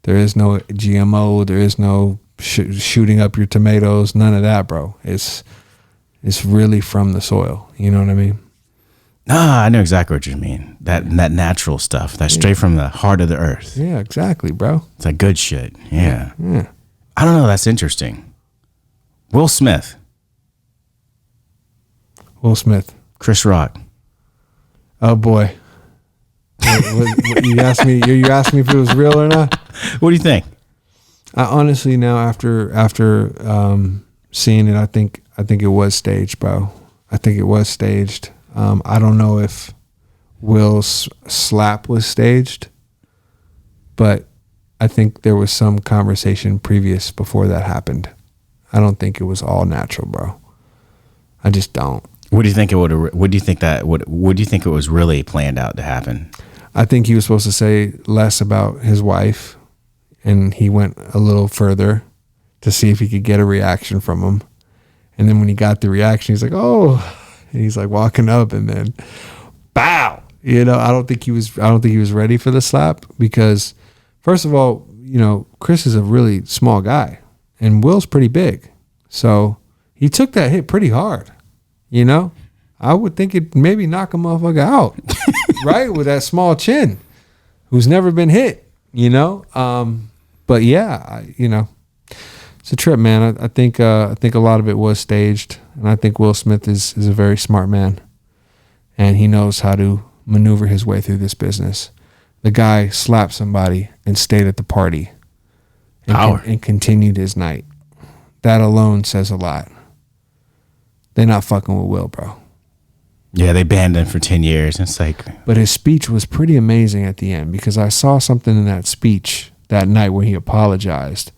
There is no GMO. There is no shooting up your tomatoes. None of that, bro. It's really from the soil. You know what I mean? I know exactly what you mean. That natural stuff. That's straight from the heart of the earth. Yeah, exactly, bro. It's like good shit. Yeah. Yeah. I don't know. That's interesting. Will Smith. Chris Rock. Oh boy. You asked me if it was real or not? What do you think? I honestly now after seeing it, I think it was staged, bro. I think it was staged. I don't know if Will's slap was staged, but I think there was some conversation previous before that happened. I don't think it was all natural, bro. I just don't. What do you think it would? What do you think it was really planned out to happen? I think he was supposed to say less about his wife, and he went a little further to see if he could get a reaction from him. And then when he got the reaction, he's like, "Oh," and he's like walking up, and then, bow. You know, I don't think he was ready for the slap because, first of all, you know, Chris is a really small guy, and Will's pretty big, so he took that hit pretty hard. You know, I would think it maybe knock a motherfucker out, right? With that small chin, who's never been hit, you know? But yeah, it's a trip, man. I think a lot of it was staged, and I think Will Smith is a very smart man, and he knows how to maneuver his way through this business. The guy slapped somebody and stayed at the party and continued his night. That alone says a lot. They're not fucking with Will, bro. Yeah, they banned him for 10 years. It's like, but his speech was pretty amazing at the end, because I saw something in that speech that night when he apologized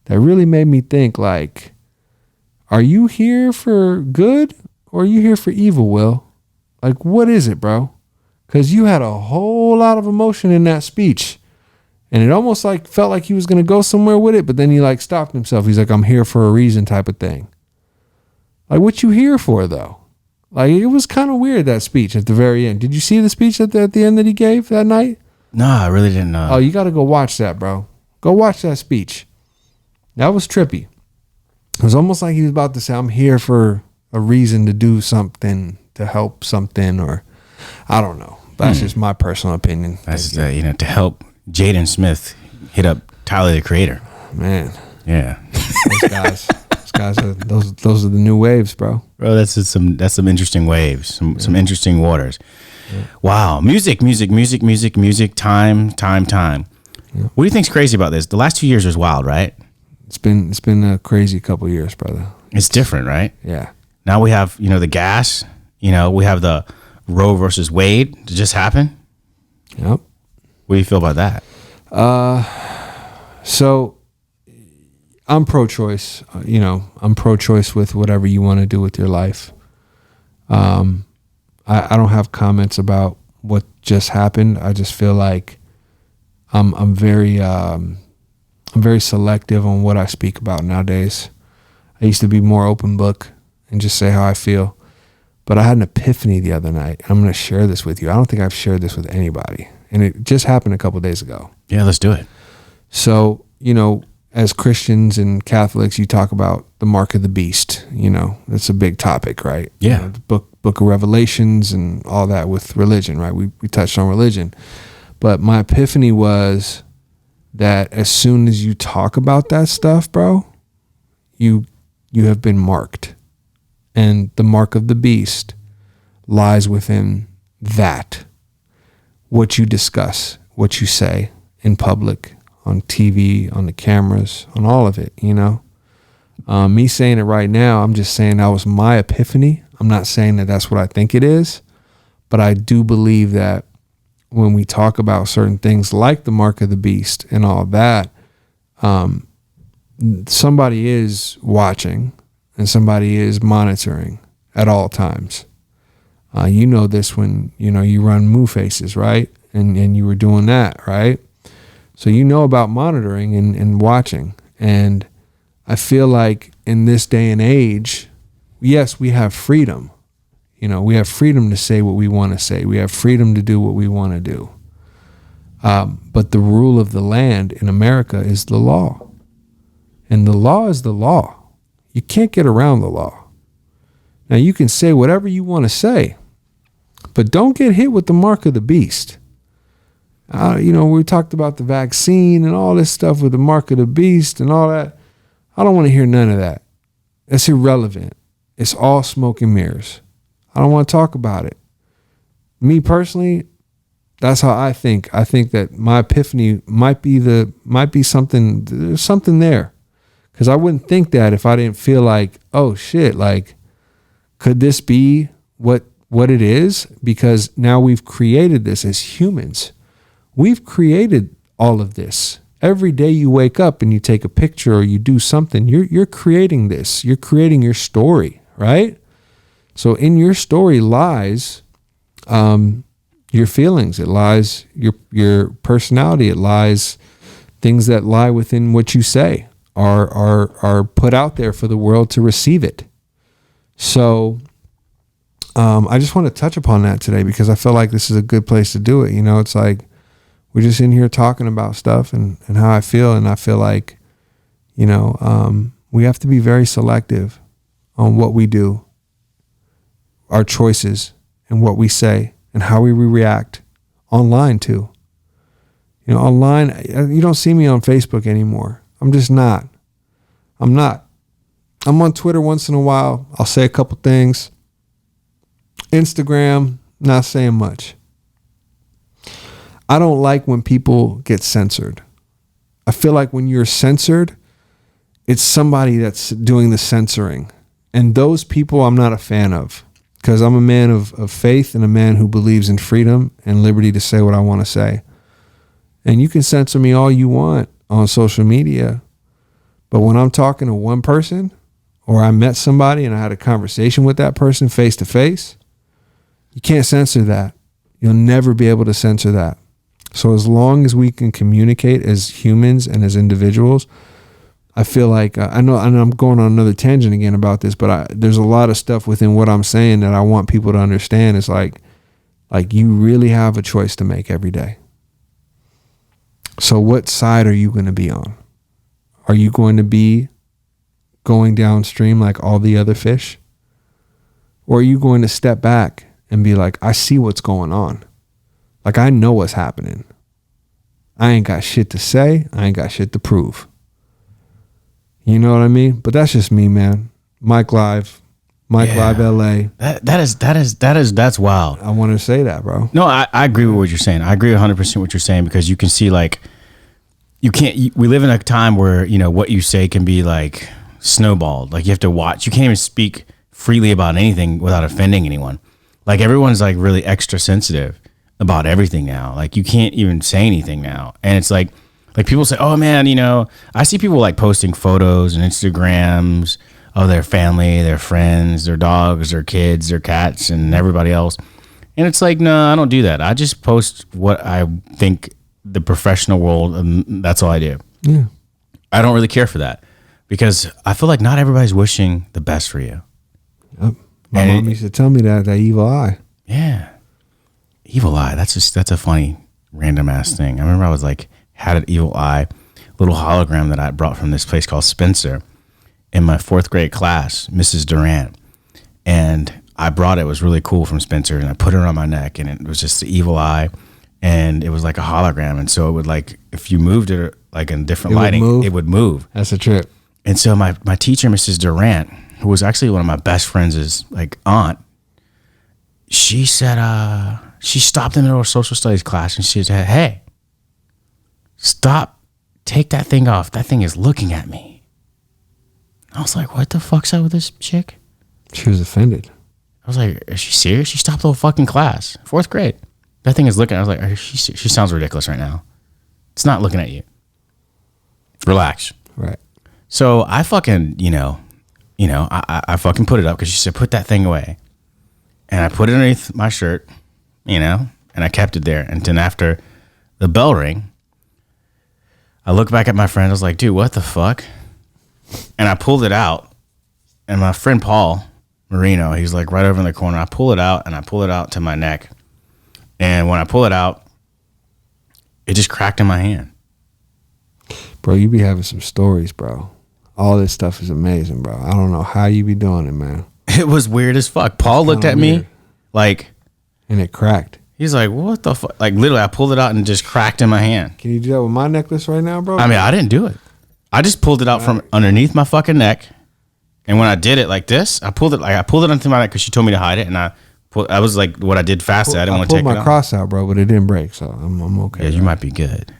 that really made me think, like, are you here for good or are you here for evil, Will? Like, what is it, bro? Because you had a whole lot of emotion in that speech, and it almost like felt like he was going to go somewhere with it, but then he like stopped himself. He's like, I'm here for a reason type of thing. Like, what you here for, though? Like, it was kind of weird, that speech at the very end. Did you see the speech at the end that he gave that night? no, I really didn't know. Oh, you got to go watch that, bro. Go watch that speech. That was trippy. It was almost like he was about to say, I'm here for a reason to do something, to help something, or I don't know. But that's just my personal opinion. That's to help Jaden Smith hit up Tyler the Creator. Man. Yeah. Those guys are those are the new waves, bro. Bro, that's some interesting waves, some interesting waters. Yeah. Wow, music, time. Yeah. What do you think's crazy about this? The last 2 years was wild, right? It's been a crazy couple of years, brother. It's different, right? Yeah. Now we have the gas. We have the Roe versus Wade that just happened. Yep. What do you feel about that? So I'm pro-choice. I'm pro-choice with whatever you want to do with your life. I don't have comments about what just happened. I just feel like I'm very selective on what I speak about nowadays. I used to be more open book and just say how I feel. But I had an epiphany the other night. I'm going to share this with you. I don't think I've shared this with anybody. And it just happened a couple of days ago. Yeah, let's do it. So, as Christians and Catholics, you talk about the mark of the beast. It's a big topic, right? Yeah. The book of Revelations and all that with religion, right? We touched on religion. But my epiphany was that as soon as you talk about that stuff, bro, you have been marked. And the mark of the beast lies within that. What you discuss, what you say in public, on TV, on the cameras, on all of it, Me saying it right now, I'm just saying that was my epiphany. I'm not saying that that's what I think it is, but I do believe that when we talk about certain things like the mark of the beast and all that, somebody is watching and somebody is monitoring at all times. You know this when, you run moo faces, right? And you were doing that, right? So about monitoring and watching. And I feel like in this day and age, yes, we have freedom. We have freedom to say what we want to say. We have freedom to do what we want to do. But the rule of the land in America is the law. And the law is the law. You can't get around the law. Now, you can say whatever you want to say, but don't get hit with the mark of the beast. We talked about the vaccine and all this stuff with the mark of the beast and all that. I don't want to hear none of that. That's irrelevant. It's all smoke and mirrors. I don't want to talk about it. Me personally, that's how I think. I think that my epiphany might be something. There's something there, because I wouldn't think that if I didn't feel like, oh shit, like, could this be what it is? Because now we've created this as humans. We've created all of this. Every day you wake up and you take a picture or you do something, you're creating this. You're creating your story, right? So in your story lies your feelings. It lies your personality. It lies things that lie within what you say are put out there for the world to receive it. So I just want to touch upon that today because I feel like this is a good place to do it. It's like we're just in here talking about stuff and how I feel. And I feel like, we have to be very selective on what we do our choices and what we say and how we react online too. You know, online, you don't see me on Facebook anymore. I'm just not. I'm not. I'm on Twitter once in a while. I'll say a couple things. Instagram, not saying much. I don't like when people get censored. I feel like when you're censored, it's somebody that's doing the censoring. And those people I'm not a fan of, because I'm a man of faith and a man who believes in freedom and liberty to say what I want to say. And you can censor me all you want on social media, but when I'm talking to one person, or I met somebody and I had a conversation with that person face to face, you can't censor that. You'll never be able to censor that. So as long as we can communicate as humans and as individuals, I feel like, I know, and I'm going on another tangent again about this, but there's a lot of stuff within what I'm saying that I want people to understand. It's like you really have a choice to make every day. So what side are you going to be on? Are you going to be going downstream like all the other fish? Or are you going to step back and be like, I see what's going on. Like, I know what's happening. I ain't got shit to say. I ain't got shit to prove. You know what I mean? But that's just me, man. Mike Live LA. That's wild. I want to say that, bro. No, I agree with what you're saying. I agree 100% what you're saying, because you can see, like, we live in a time where, you know, what you say can be like snowballed. Like, you have to watch. You can't even speak freely about anything without offending anyone. Like, everyone's like really extra sensitive about everything now. Like, you can't even say anything now. And it's like people say, oh man, you know, I see people like posting photos and Instagrams of their family, their friends, their dogs, their kids, their cats, and everybody else. And it's like, no, I don't do that. I just post what I think the professional world, that's all I do. Yeah. I don't really care for that, because I feel like not everybody's wishing the best for you. Yep. My mom used to tell me that evil eye. Yeah. Evil eye. That's a funny random ass thing. I remember I was like, had an evil eye, little hologram that I brought from this place called Spencer in my 4th grade class, Mrs. Durant. And I brought it. It was really cool from Spencer, and I put it on my neck, and it was just the evil eye, and it was like a hologram. And so it would, like, if you moved it like in different lighting, it would move. That's a trip. And so my teacher, Mrs. Durant, who was actually one of my best friends' like aunt, she said, she stopped in the middle of social studies class, and she said, hey, stop, take that thing off. That thing is looking at me. I was like, what the fuck's up with this chick? She was offended. I was like, is she serious? She stopped the whole fucking class. 4th grade. That thing is looking. I was like, she sounds ridiculous right now. It's not looking at you. Relax. Right. So I fucking, I fucking put it up, because she said, put that thing away. And I put it underneath my shirt, and I kept it there. And then after the bell rang, I looked back at my friend. I was like, dude, what the fuck? And I pulled it out. And my friend Paul Marino, he's like right over in the corner. I pull it out, and I pull it out to my neck. And when I pull it out, it just cracked in my hand. Bro, you be having some stories, bro. All this stuff is amazing, bro. I don't know how you be doing it, man. It was weird as fuck. Paul looked at me like... And it cracked. He's like, what the fuck? Like, literally, I pulled it out and it just cracked in my hand. Can you do that with my necklace right now, bro? I mean, I didn't do it. I just pulled it out from underneath my fucking neck. And when I did it like this, I pulled it onto my neck because she told me to hide it. And I was like, what I did fast. I didn't want to take it out. I pulled my cross out, bro, but it didn't break. So I'm okay. Yeah, you might be good.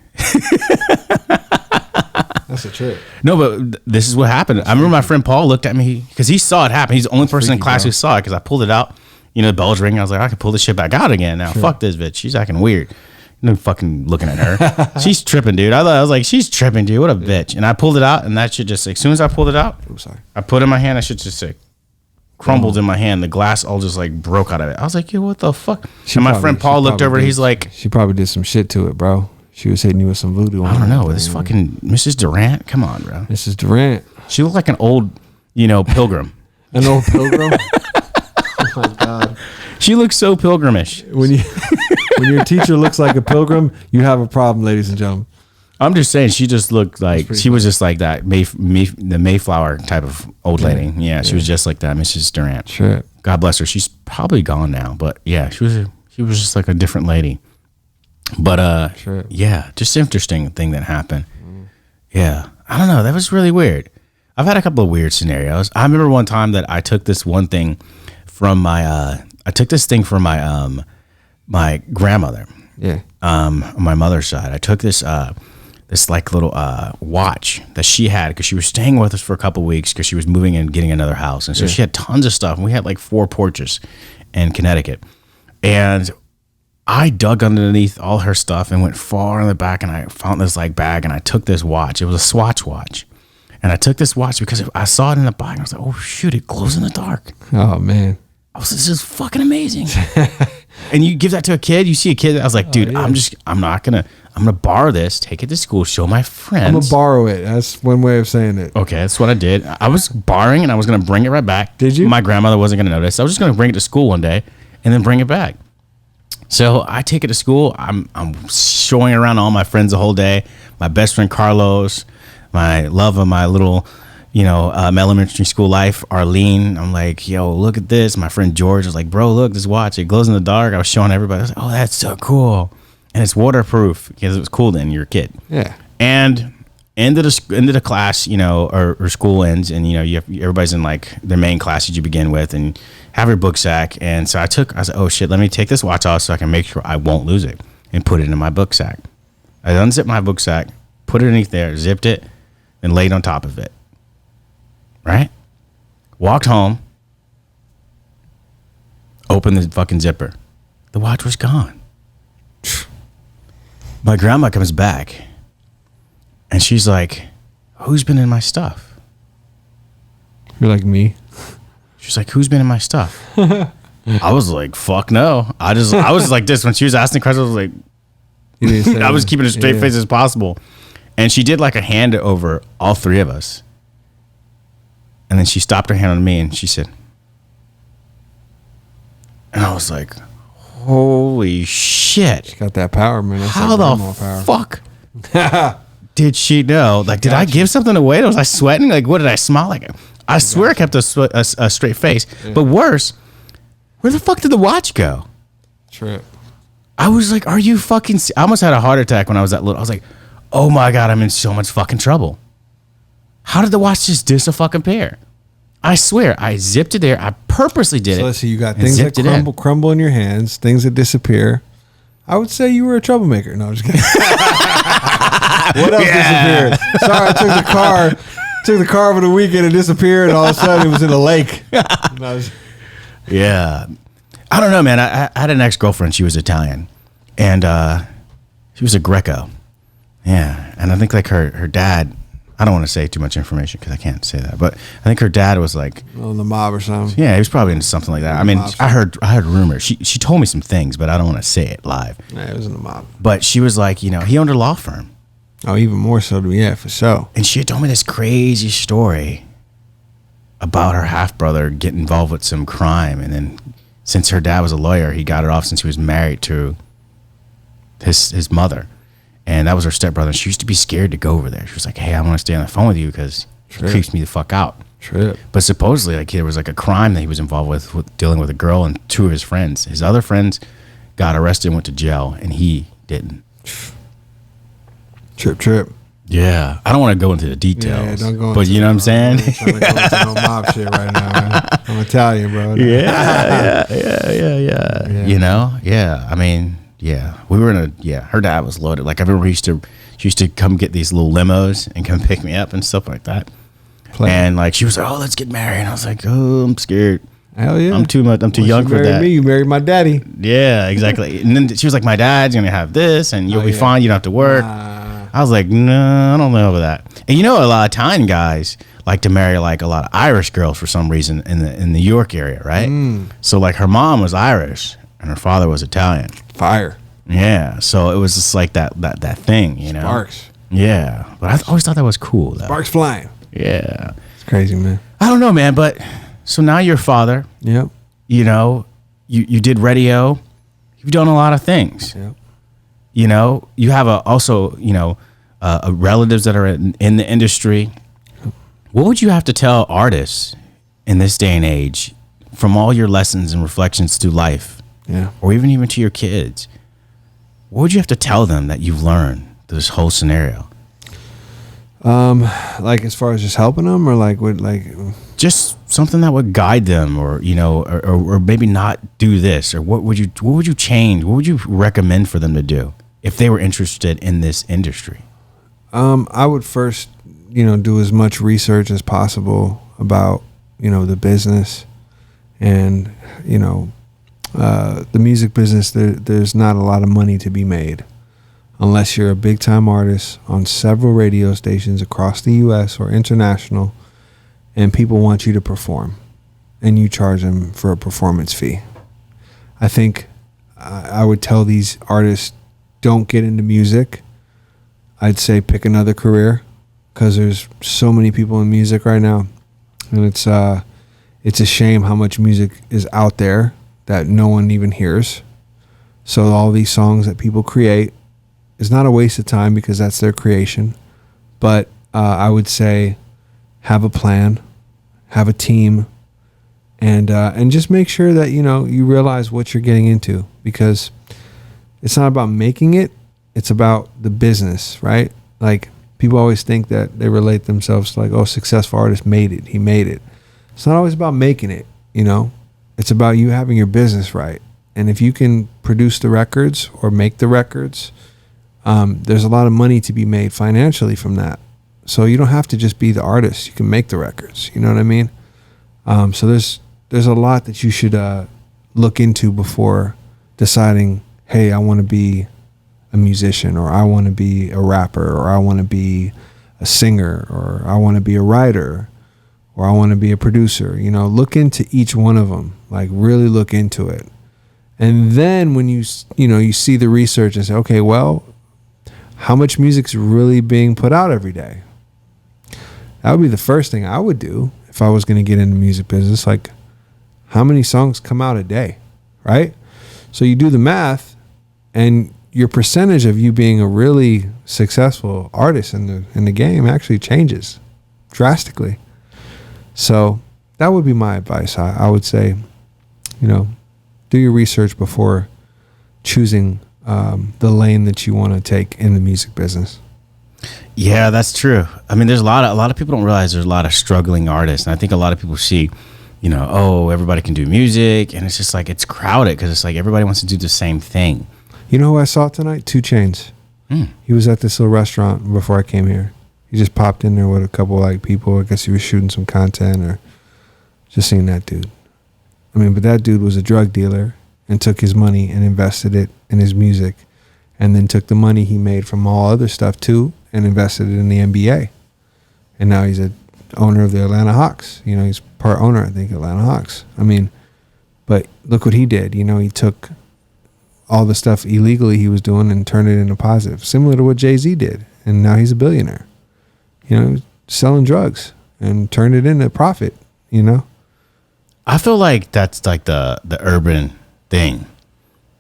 That's a trick. No, but this is what happened. I remember my friend Paul looked at me because he saw it happen. He's the only person in class who saw it, because I pulled it out. The bell's ringing. I was like, I can pull this shit back out again now. Sure. Fuck this bitch. She's acting weird. Fucking looking at her. She's tripping, dude. I was like, she's tripping, dude. What a bitch. And I pulled it out, and that shit just, as soon as I pulled it out, I put it in my hand. That shit just like crumbled in my hand. The glass all just like broke out of it. I was like, yo, what the fuck? And my friend Paul looked over. He's like, she probably did some shit to it, bro. She was hitting you with some voodoo. I don't know. This fucking Mrs. Durant. Come on, bro. Mrs. Durant. She looked like an old, pilgrim. An old pilgrim? Oh my God. She looks so pilgrimish. When your teacher looks like a pilgrim, you have a problem, ladies and gentlemen. I'm just saying, she just looked like, she was just like that, the Mayflower type of old lady. Yeah, she was just like that, Mrs. Durant. Sure. God bless her. She's probably gone now, but yeah, she was just like a different lady. But Sure. yeah, just interesting thing that happened. Yeah, I don't know. That was really weird. I've had a couple of weird scenarios. I remember one time that I took this one thing from my my grandmother. Yeah. On my mother's side. I took this this like little watch that she had because she was staying with us for a couple of weeks because she was moving and getting another house, and so she had tons of stuff. And we had like 4 porches in Connecticut, and I dug underneath all her stuff and went far in the back, and I found this like bag, and I took this watch. It was a Swatch watch, and I took this watch because I saw it in the bag, and I was like, oh shoot, it glows in the dark. Oh man. This is fucking amazing. And you give that to a kid, you see a kid, I was like, dude, I'm gonna borrow this, take it to school, show my friends. I'm gonna borrow it. That's one way of saying it. Okay, that's what I did. I was borrowing and I was gonna bring it right back. Did you? My grandmother wasn't gonna notice. I was just gonna bring it to school one day and then bring it back. So I take it to school. I'm showing it around to all my friends the whole day. My best friend Carlos, my love of my little, elementary school life, Arlene. I'm like, yo, look at this. My friend George was like, bro, look, this watch. It glows in the dark. I was showing everybody. I was like, oh, that's so cool. And it's waterproof because it was cool then. You're a kid. Yeah. And end of the class, or school ends, and everybody's in like their main classes you begin with, and have your book sack. And so I was like, oh shit, let me take this watch off so I can make sure I won't lose it, and put it in my book sack. I unzipped my book sack, put it underneath there, zipped it, and laid on top of it. Right? Walked home, opened the fucking zipper. The watch was gone. My grandma comes back, and she's like, who's been in my stuff? You're like me. She's like, who's been in my stuff? I was like, fuck no. I was like this when she was asking questions. I was like, You didn't say I was that. keeping a straight Yeah. face as possible. And she did like a hand over all 3 of us. And then she stopped her hand on me and she said, and I was like, holy shit. Got that power, man. That's How that the grandma power. fuck did she know? Like, did I give something away? Was I sweating? Like, what did I smell like? I swear I kept a straight face. But worse, where the fuck did the watch go? Trip. I was like, are you fucking... I almost had a heart attack when I was that little. I was like, oh my God, I'm in so much fucking trouble. How did the watch just disappear? I swear, I zipped it there. I purposely did it. So let's see, you got and things that zipped it in. crumble in your hands, things that disappear. I would say you were a troublemaker. No, I'm just kidding. What else disappeared? Sorry, I took the car over the weekend and disappeared, and all of a sudden it was in a lake. Yeah. I don't know, man. I had an ex-girlfriend. She was Italian. And she was a Greco. Yeah. And I think like her dad... I don't want to say too much information because I can't say that. But I think her dad was like... On the mob or something. Yeah, he was probably into something like that. I mean, I heard rumors. She told me some things, but I don't want to say it live. Yeah, it was in the mob. But she was like, he owned a law firm. Oh, even more so to me. Yeah, for sure. And she had told me this crazy story about her half-brother getting involved with some crime. And then since her dad was a lawyer, he got it off since he was married to his mother. And that was her stepbrother. And she used to be scared to go over there. She was like, hey, I want to stay on the phone with you because it creeps me the fuck out. Trip. But supposedly, like, there was like a crime that he was involved with dealing with a girl and 2 of his friends. His other friends got arrested and went to jail, and he didn't. Trip. Yeah. I don't want to go into the details. Yeah, don't go but into you know what I'm saying? I ain't trying to go into no mob shit right now, man. I'm Italian, bro. Yeah. You know? Yeah. I mean, yeah. We were her dad was loaded. Like, I remember she used to come get these little limos and come pick me up and stuff like that. And like, she was like, oh, let's get married. And I was like, oh, I'm scared. Hell yeah. I'm too young for that. Me, you married my daddy. Yeah, exactly. And then she was like, my dad's going to have this and you'll be fine. You don't have to work. I was like, no, I don't know about that. And a lot of Italian guys like to marry like a lot of Irish girls for some reason in the New York area, right? So like her mom was Irish and her father was Italian. Fire. Yeah, so it was just like that thing, Sparks. Yeah, but I always thought that was cool, though. Sparks flying. Yeah. It's crazy, man. I don't know, man, but so now you're a father. Yep. You did radio. You've done a lot of things. Yep. You have also relatives that are in the industry. What would you have to tell artists in this day and age from all your lessons and reflections through life, or even to your kids, what would you have to tell them that you've learned through this whole scenario? Like as far as just helping them, or like would like just something that would guide them, or or maybe not do this, or what would you change? What would you recommend for them to do if they were interested in this industry? I would first, do as much research as possible about, the business, and the music business. There's not a lot of money to be made unless you're a big time artist on several radio stations across the U.S. or international, and people want you to perform, and you charge them for a performance fee. I think I would tell these artists, don't get into music. I'd say pick another career, because there's so many people in music right now, and it's a shame how much music is out there that no one even hears. So all these songs that people create is not a waste of time, because that's their creation. But I would say have a plan, have a team, and just make sure that you realize what you're getting into, because it's not about making it, it's about the business, right? Like people always think that they relate themselves to like, oh, successful artist made it, he made it. It's not always about making it, it's about you having your business right. And if you can produce the records or make the records, there's a lot of money to be made financially from that. So you don't have to just be the artist. You can make the records. You know what I mean? So there's a lot that you should look into before deciding, hey, I want to be a musician, or I want to be a rapper, or I want to be a singer, or I want to be a writer, or I want to be a producer. Look into each one of them, like really look into it. And then when you see the research and say, okay, well, how much music's really being put out every day? That would be the first thing I would do if I was going to get into music business. Like, how many songs come out a day, right? So you do the math, and your percentage of you being a really successful artist in the game actually changes drastically. So that would be my advice. I would say, do your research before choosing the lane that you want to take in the music business. Yeah, that's true. I mean, there's a lot of people don't realize there's a lot of struggling artists, and I think a lot of people see, oh, everybody can do music, and it's just like it's crowded because it's like everybody wants to do the same thing. You know who I saw tonight? 2 Chainz. He was at this little restaurant before I came here. He just popped in there with a couple like people. I guess he was shooting some content, or just seeing that dude. I mean, but that dude was a drug dealer and took his money and invested it in his music, and then took the money he made from all other stuff too and invested it in the NBA. And now he's a owner of the Atlanta Hawks. He's part owner, I think, Atlanta Hawks. I mean, but look what he did. He took all the stuff illegally he was doing and turned it into positive, similar to what Jay-Z did. And now he's a billionaire, selling drugs and turned it into profit, I feel like that's like the urban thing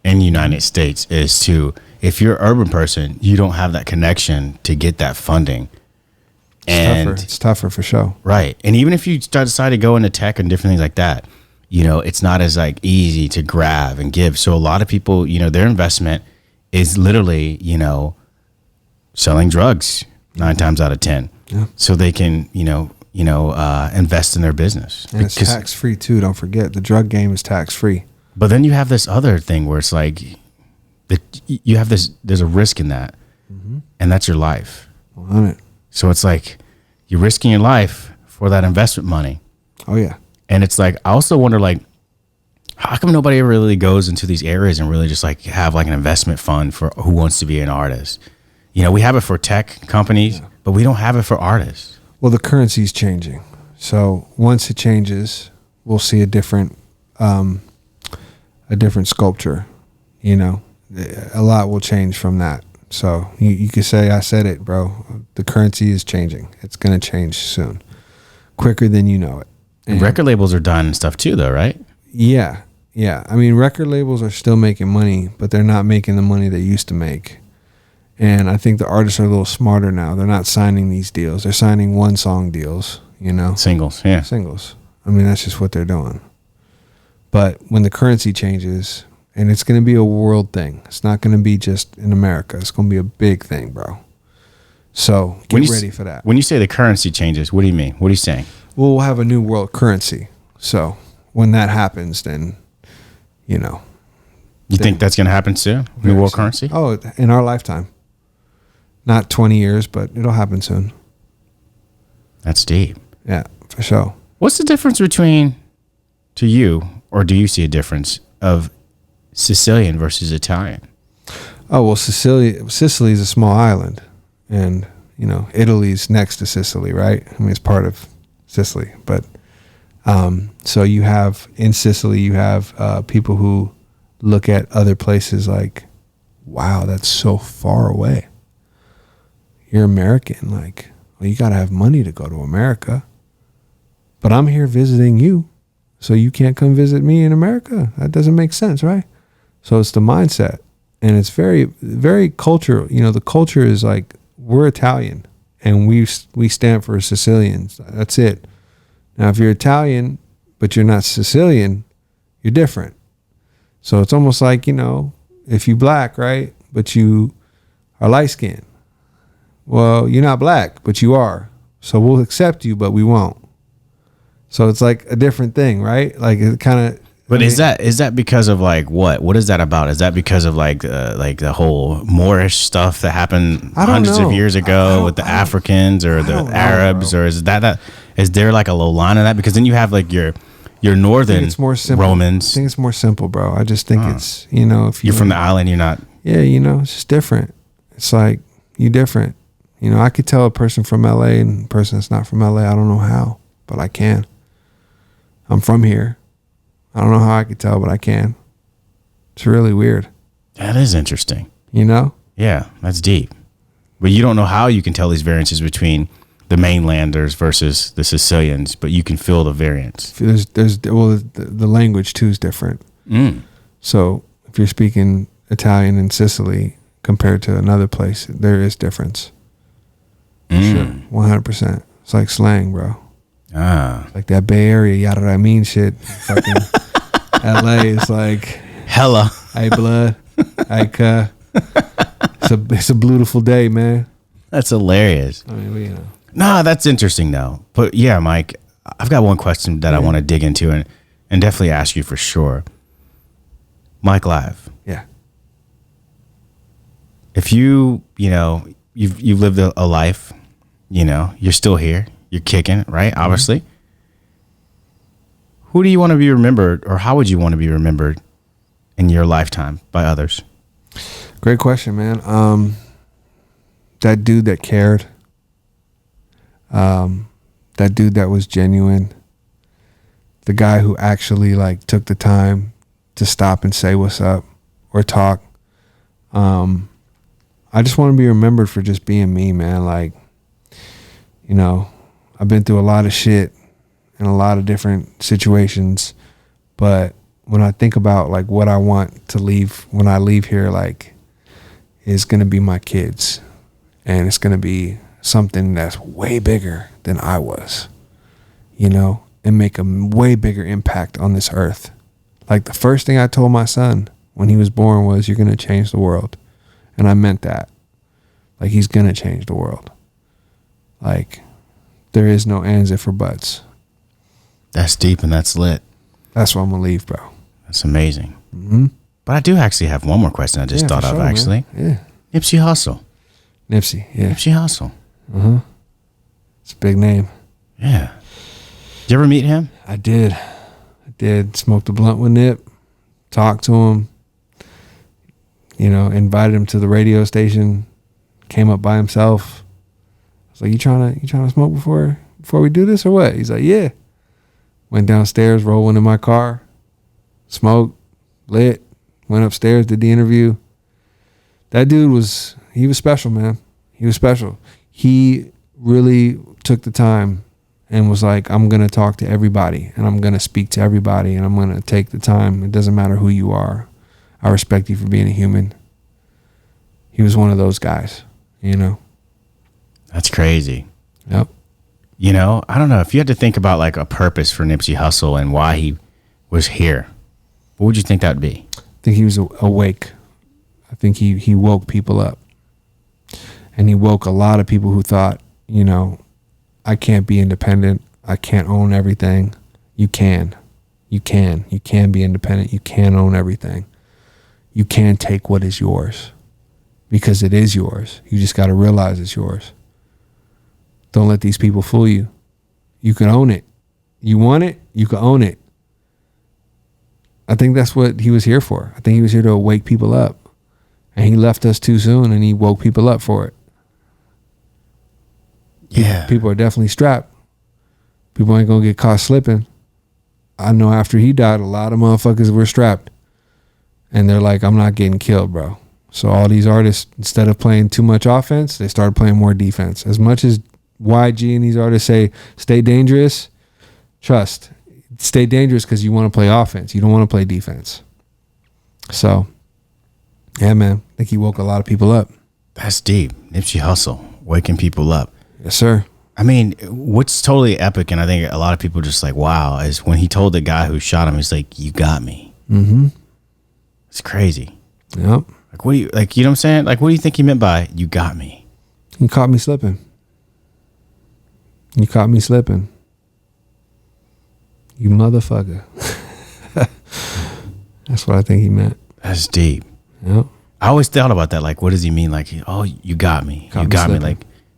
in the United States is to, if you're an urban person, you don't have that connection to get that funding. It's tougher for sure. Right. And even if you decide to go into tech and different things like that, it's not as like easy to grab and give. So a lot of people, their investment is literally, selling drugs 9 times out of 10. Yeah. So they can, invest in their business. And it's tax free too. Don't forget, the drug game is tax free. But then you have this other thing where it's like you have this. There's a risk in that, and that's your life. On it. So it's like you're risking your life for that investment money. Oh yeah. And it's like I also wonder, like, how come nobody ever really goes into these areas and really just like have like an investment fund for who wants to be an artist? We have it for tech companies, but we don't have it for artists. Well, the currency's changing. So once it changes, we'll see a different sculpture. A lot will change from that. So you could say, I said it, bro. The currency is changing. It's going to change soon, quicker than you know it. And record labels are done and stuff too, though, right? Yeah. I mean, record labels are still making money, but they're not making the money they used to make. And I think the artists are a little smarter now. They're not signing these deals. They're signing 1-song deals, Singles, yeah. Singles. I mean, that's just what they're doing. But when the currency changes, and it's going to be a world thing. It's not going to be just in America. It's going to be a big thing, bro. So get ready for that. When you say the currency changes, what do you mean? What are you saying? We'll have a new world currency. So when that happens, then, you know. You think that's going to happen soon? New world currency? Oh, in our lifetime. Not 20 years, but it'll happen soon. That's deep. Yeah, for sure. What's the difference between, to you, or do you see a difference of Sicilian versus Italian? Oh, well, Sicily is a small island. And, you know, Italy's next to Sicily, right? I mean, it's part of Sicily. But so you have, in Sicily, you have people who look at other places like, wow, that's so far away. You're American. Like, well, you got to have money to go to America. But I'm here visiting you, so you can't come visit me in America. That doesn't make sense, right? So it's the mindset. And it's very, very cultural. You know, the culture is like, we're Italian, and we stand for Sicilians. That's it. Now, if you're Italian, but you're not Sicilian, you're different. So it's almost like, you know, if you black, right, but you are light skinned. Well, you're not black, but you are. So we'll accept you, but we won't. So it's like a different thing, right? Like it kind of. But is that because of like what? What is that about? Is that because of like the whole Moorish stuff that happened hundreds of years ago with the Africans or the Arabs, or is is there like a low line of that? Because then you have like your northern it's more simple. Romans. I think it's more simple, bro. I just think it's, you know, if you're from the island, you're not. Yeah, you know, it's just different. It's like you different. You know, I could tell a person from LA and a person that's not from LA. I don't know how, but I can. I'm from here. I don't know how I could tell, but I can. It's really weird. That is interesting. You know? Yeah, that's deep. But you don't know how you can tell these variances between the mainlanders versus the Sicilians, but you can feel the variance. The language too is different. So if you're speaking Italian in Sicily compared to another place, there is difference. Sure, 100%. It's like slang, bro. Like that Bay Area, yada I mean shit. Fucking LA is like hella. Hey blood. Hey cuh. It's a beautiful day, man. That's hilarious. I mean, you know. Nah, that's interesting though. But yeah, Mike, I've got one question that I want to dig into and definitely ask you for sure. Mike Live. Yeah. If you've lived a life, you know, you're still here. You're kicking, right? Obviously. Who do you want to be remembered, or how would you want to be remembered in your lifetime by others? Great question, man. That dude that cared. That dude that was genuine. The guy who actually like took the time to stop and say what's up or talk. I just want to be remembered for just being me, man. Like, you know, I've been through a lot of shit in a lot of different situations, but when I think about like what I want to leave when I leave here, like, it's going to be my kids, and it's going to be something that's way bigger than I was, you know, and make a way bigger impact on this earth. Like the first thing I told my son when he was born was, you're going to change the world. And I meant that. Like, he's going to change the world. Like, there is no ands, if, or buts. That's deep and that's lit. That's what I'm going to leave, bro. That's amazing. Mm-hmm. But I do actually have one more question I just thought of, actually. Man. Yeah. Nipsey Hussle. Nipsey, yeah. Nipsey Hussle. Uh-huh. It's a big name. Yeah. Did you ever meet him? I did. Smoked a blunt with Nip. Talked to him. You know, invited him to the radio station. Came up by himself. I was like, you trying to smoke before we do this or what? He's like, yeah. Went downstairs, rolled into my car, smoked, lit, went upstairs, did the interview. That dude was special, man. He was special. He really took the time and was like, I'm going to talk to everybody, and I'm going to speak to everybody, and I'm going to take the time. It doesn't matter who you are. I respect you for being a human. He was one of those guys, you know? That's crazy. Yep. You know, I don't know if you had to think about like a purpose for Nipsey Hussle and why he was here What would you think that would be? I think he was awake. I think he woke people up. And he woke a lot of people who thought, you know, I can't be independent. I can't own everything. You can. You can. You can be independent. You can own everything. You can take what is yours because it is yours. You just got to realize it's yours. Don't let these people fool you. You can own it. You want it, you can own it. I think that's what he was here for. I think he was here to wake people up. And he left us too soon and he woke people up for it. Yeah. People are definitely strapped. People ain't going to get caught slipping. I know after he died, a lot of motherfuckers were strapped. And they're like, I'm not getting killed, bro. So all these artists, instead of playing too much offense, they started playing more defense. As much as YG and these artists say, stay dangerous, trust. Stay dangerous because you want to play offense. You don't want to play defense. So, yeah, man. I think he woke a lot of people up. That's deep. Nipsey Hussle, waking people up. Yes, sir. I mean, what's totally epic, and I think a lot of people just like, wow, is when he told the guy who shot him, he's like, you got me. Mm-hmm. It's crazy. Yep. Like, what do you, like, you know what I'm saying? Like, what do you think he meant by, you got me? You caught me slipping. You caught me slipping. You motherfucker. That's what I think he meant. That's deep. Yep. I always thought about that. Like, what does he mean? Like, oh, you got me. You got me.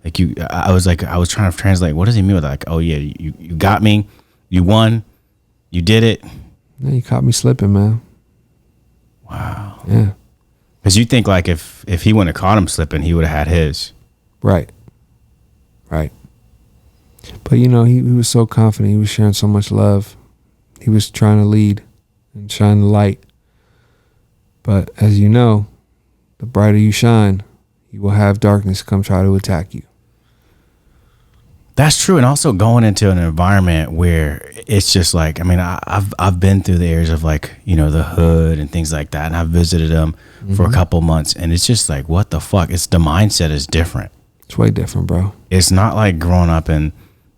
Like you, I was trying to translate. What does he mean with that? Like, oh yeah, you got me. You won. You did it. Yeah, you caught me slipping, man. Wow. Yeah. Because you think like if he wouldn't have caught him slipping, he would have had his. Right. Right. But, you know, he was so confident. He was sharing so much love. He was trying to lead and shine the light. But as you know, the brighter you shine, you will have darkness come try to attack you. That's true. And also going into an environment where it's just like, I mean, I've been through the areas of like, you know, the hood and things like that. And I've visited them for a couple months. And it's just like, what the fuck? It's the mindset is different. It's way different, bro. It's not like growing up in,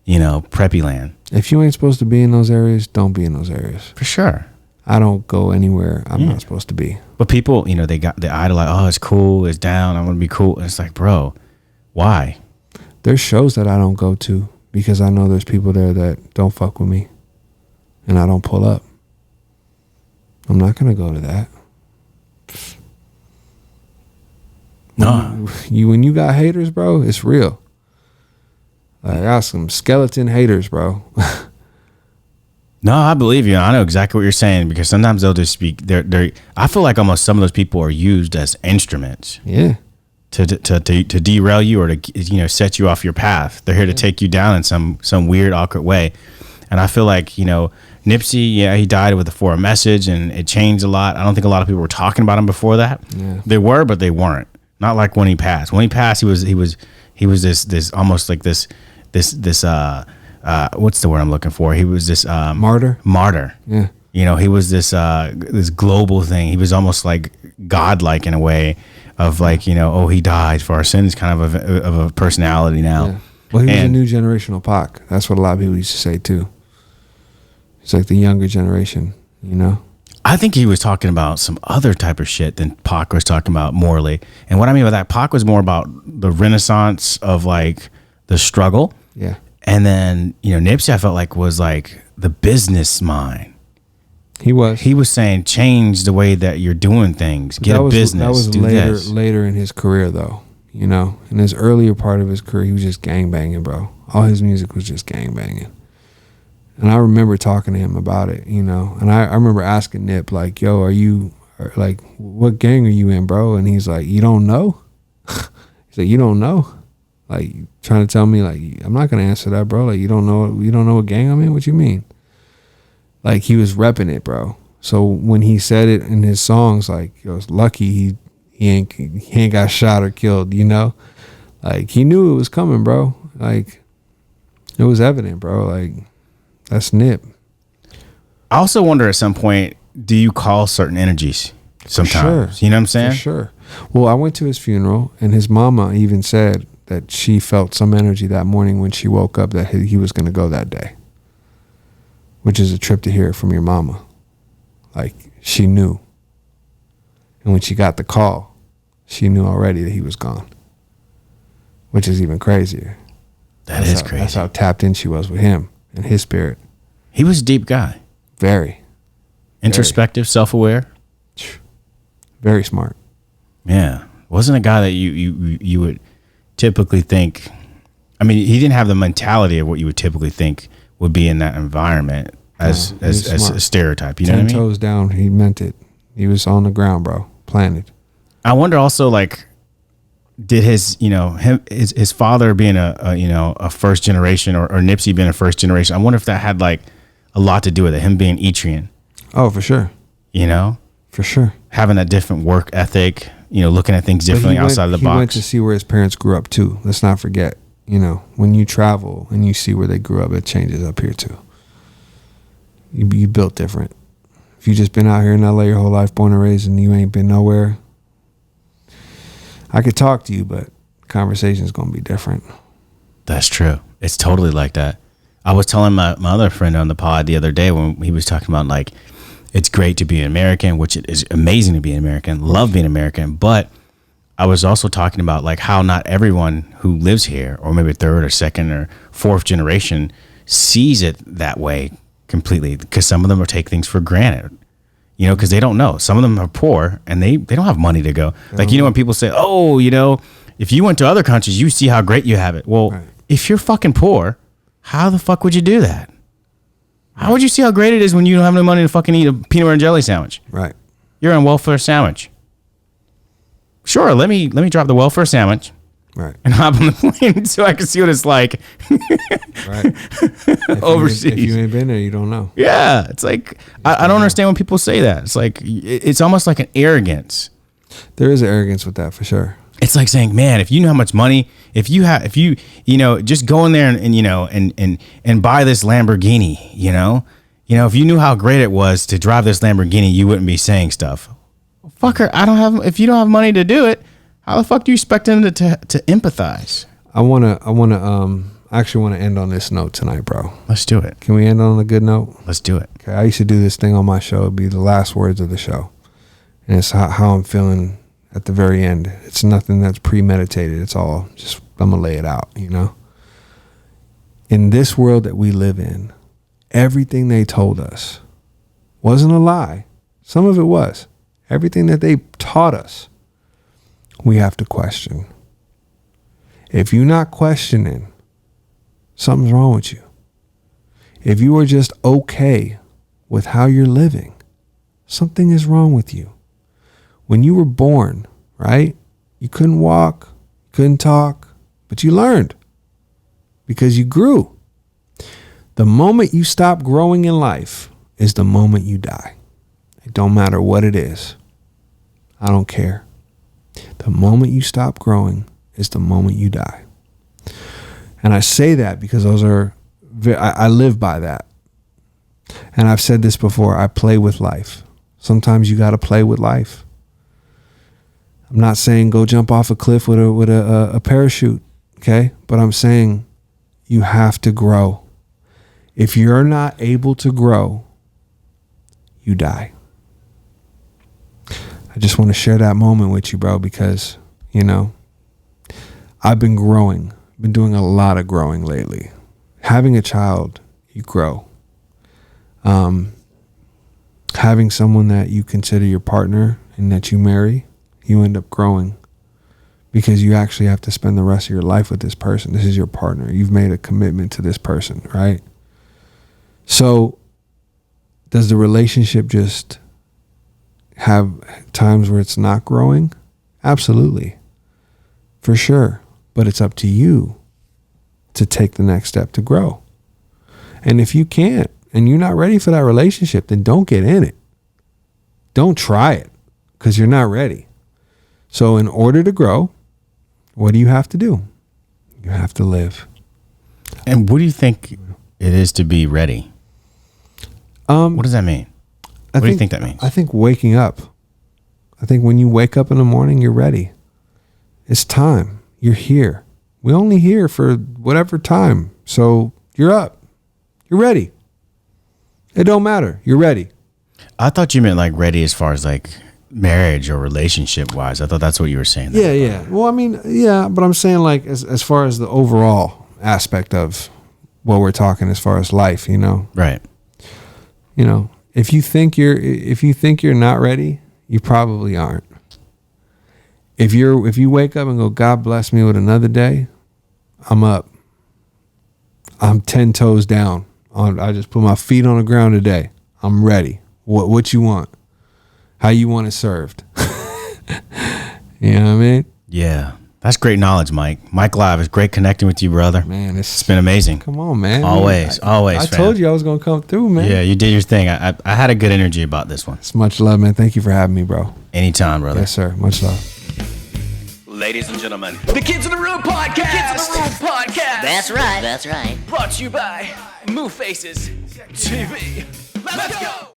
you know, preppy land. If you ain't supposed to be in those areas, don't be in those areas. For sure. I don't go anywhere I'm not supposed to be. But people, you know, they idolize, oh, it's cool, it's down, I want to be cool. And it's like, bro, why? There's shows that I don't go to because I know there's people there that don't fuck with me and I don't pull up. I'm not going to go to that. No. When you got haters, bro, it's real. Like, I got some skeleton haters, bro. No, I believe you. I know exactly what you're saying because sometimes they'll just speak. I feel like almost some of those people are used as instruments. Yeah. To derail you or to, you know, set you off your path. They're here to take you down in some weird, awkward way. And I feel like, you know, Nipsey, yeah, he died with a foreign message and it changed a lot. I don't think a lot of people were talking about him before that. Yeah. They were, but they weren't. Not like when he passed. When he passed, he was this almost like this what's the word I'm looking for? He was this Martyr. Yeah. You know, he was this global thing. He was almost like godlike in a way of like, you know, oh, he died for our sins, kind of a personality now. Yeah. Well, he was a new generational Pac. That's what a lot of people used to say too. It's like the younger generation, you know? I think he was talking about some other type of shit than Pac was talking about morally. And what I mean by that, Pac was more about the renaissance of like the struggle. Yeah. And then, you know, Nipsey, I felt like was like the business mind. He was saying change the way that you're doing things. Get a business. That was later in his career though. You know, in his earlier part of his career, he was just gangbanging, bro. All his music was just gangbanging. And I remember talking to him about it, you know. And I remember asking Nip, like, yo, like, what gang are you in, bro? And he's like, you don't know? He's like, you don't know? Like, trying to tell me, like, I'm not going to answer that, bro. Like, you don't know what gang I'm in? What you mean? Like, he was repping it, bro. So when he said it in his songs, like, yo, it's lucky he ain't got shot or killed, you know? Like, he knew it was coming, bro. Like, it was evident, bro. Like, that's Nip. I also wonder at some point, do you call certain energies sometimes? Sure. You know what I'm saying? For sure. Well, I went to his funeral, and his mama even said that she felt some energy that morning when she woke up that he was going to go that day, which is a trip to hear from your mama. Like, she knew. And when she got the call, she knew already that he was gone, which is even crazier. That's crazy. That's how tapped in she was with him and his spirit. He was a deep guy. Very. Introspective, self-aware. Very smart. Yeah. Wasn't a guy that you would typically think. I mean, he didn't have the mentality of what you would typically think would be in that environment as a stereotype. You know what I mean? 10 toes down, he meant it. He was on the ground, bro. Planted. I wonder also, like, did his father being a first generation or Nipsey being a first generation, I wonder if that had like a lot to do with it, him being Etrian. Oh, for sure. You know? For sure. Having a different work ethic, looking at things differently outside of the box. He went to see where his parents grew up too. Let's not forget, when you travel and you see where they grew up, it changes up here too. You built different. If you just been out here in LA your whole life, born and raised, and you ain't been nowhere, I could talk to you, but conversation's gonna be different. That's true. It's totally like that. I was telling my other friend on the pod the other day when he was talking about, like, it's great to be an American, which it is amazing to be an American. Love being American. But I was also talking about, like, how not everyone who lives here, or maybe third or second or fourth generation, sees it that way completely, because some of them will take things for granted, because they don't know. Some of them are poor and they don't have money to go. Like, when people say, oh, if you went to other countries, you see how great you have it. Well, right. If you're fucking poor, how the fuck would you do that? How would you see how great it is when you don't have no money to fucking eat a peanut butter and jelly sandwich? Right. You're on welfare sandwich. Sure, let me drop the welfare sandwich. Right. And hop on the plane so I can see what it's like. Right. Overseas. If you ain't been there, you don't know. Yeah. It's like, I don't understand when people say that. It's like, it's almost like an arrogance. There is an arrogance with that for sure. It's like saying, man, if you know how much money, if you just go in there and buy this Lamborghini, if you knew how great it was to drive this Lamborghini, you wouldn't be saying stuff. Fucker, if you don't have money to do it, how the fuck do you expect them to empathize? I actually want to end on this note tonight, bro. Let's do it. Can we end on a good note? Let's do it. Okay. I used to do this thing on my show. It'd be the last words of the show. And it's how I'm feeling at the very end. It's nothing that's premeditated. It's all just, I'm going to lay it out, In this world that we live in, everything they told us wasn't a lie. Some of it was. Everything that they taught us, we have to question. If you're not questioning, something's wrong with you. If you are just okay with how you're living, something is wrong with you. When you were born, right? You couldn't walk, couldn't talk, but you learned because you grew. The moment you stop growing in life is the moment you die. It don't matter what it is. I don't care. The moment you stop growing is the moment you die. And I say that because I live by that. And I've said this before, I play with life. Sometimes you got to play with life. I'm not saying go jump off a cliff with a parachute, okay? But I'm saying you have to grow. If you're not able to grow, you die. I just want to share that moment with you, bro, because, I've been growing. Been doing a lot of growing lately. Having a child, you grow. Having someone that you consider your partner and that you marry, you end up growing because you actually have to spend the rest of your life with this person. This is your partner. You've made a commitment to this person, right? So does the relationship just have times where it's not growing? Absolutely. For sure. But it's up to you to take the next step to grow. And if you can't and you're not ready for that relationship, then don't get in it. Don't try it because you're not ready. So in order to grow, what do you have to do? You have to live. And what do you think it is to be ready? What does that mean? What do you think that means? I think waking up. I think when you wake up in the morning, you're ready. It's time. You're here. We're only here for whatever time. So you're up. You're ready. It don't matter. You're ready. I thought you meant like ready as far as like marriage or relationship wise. I thought that's what you were saying. Yeah. Well, I mean, yeah, but I'm saying like as far as the overall aspect of what we're talking as far as life, you know. Right. You know, if you think you're not ready, you probably aren't. If you wake up and go, God bless me with another day, I'm up. I'm 10 toes down. I just put my feet on the ground today. I'm ready. What you want? How you want it served? You know what I mean? Yeah. That's great knowledge, Mike. Mike Live, it's great connecting with you, brother. Man, it's been amazing. Come on, man. Always. I told you I was going to come through, man. Yeah, you did your thing. I had a good energy about this one. It's much love, man. Thank you for having me, bro. Anytime, brother. Yes, sir. Much love. Ladies and gentlemen, the Kids in the Room podcast. Kids in the Room podcast. That's right. That's right. Brought to you by Move Faces TV. Let's go.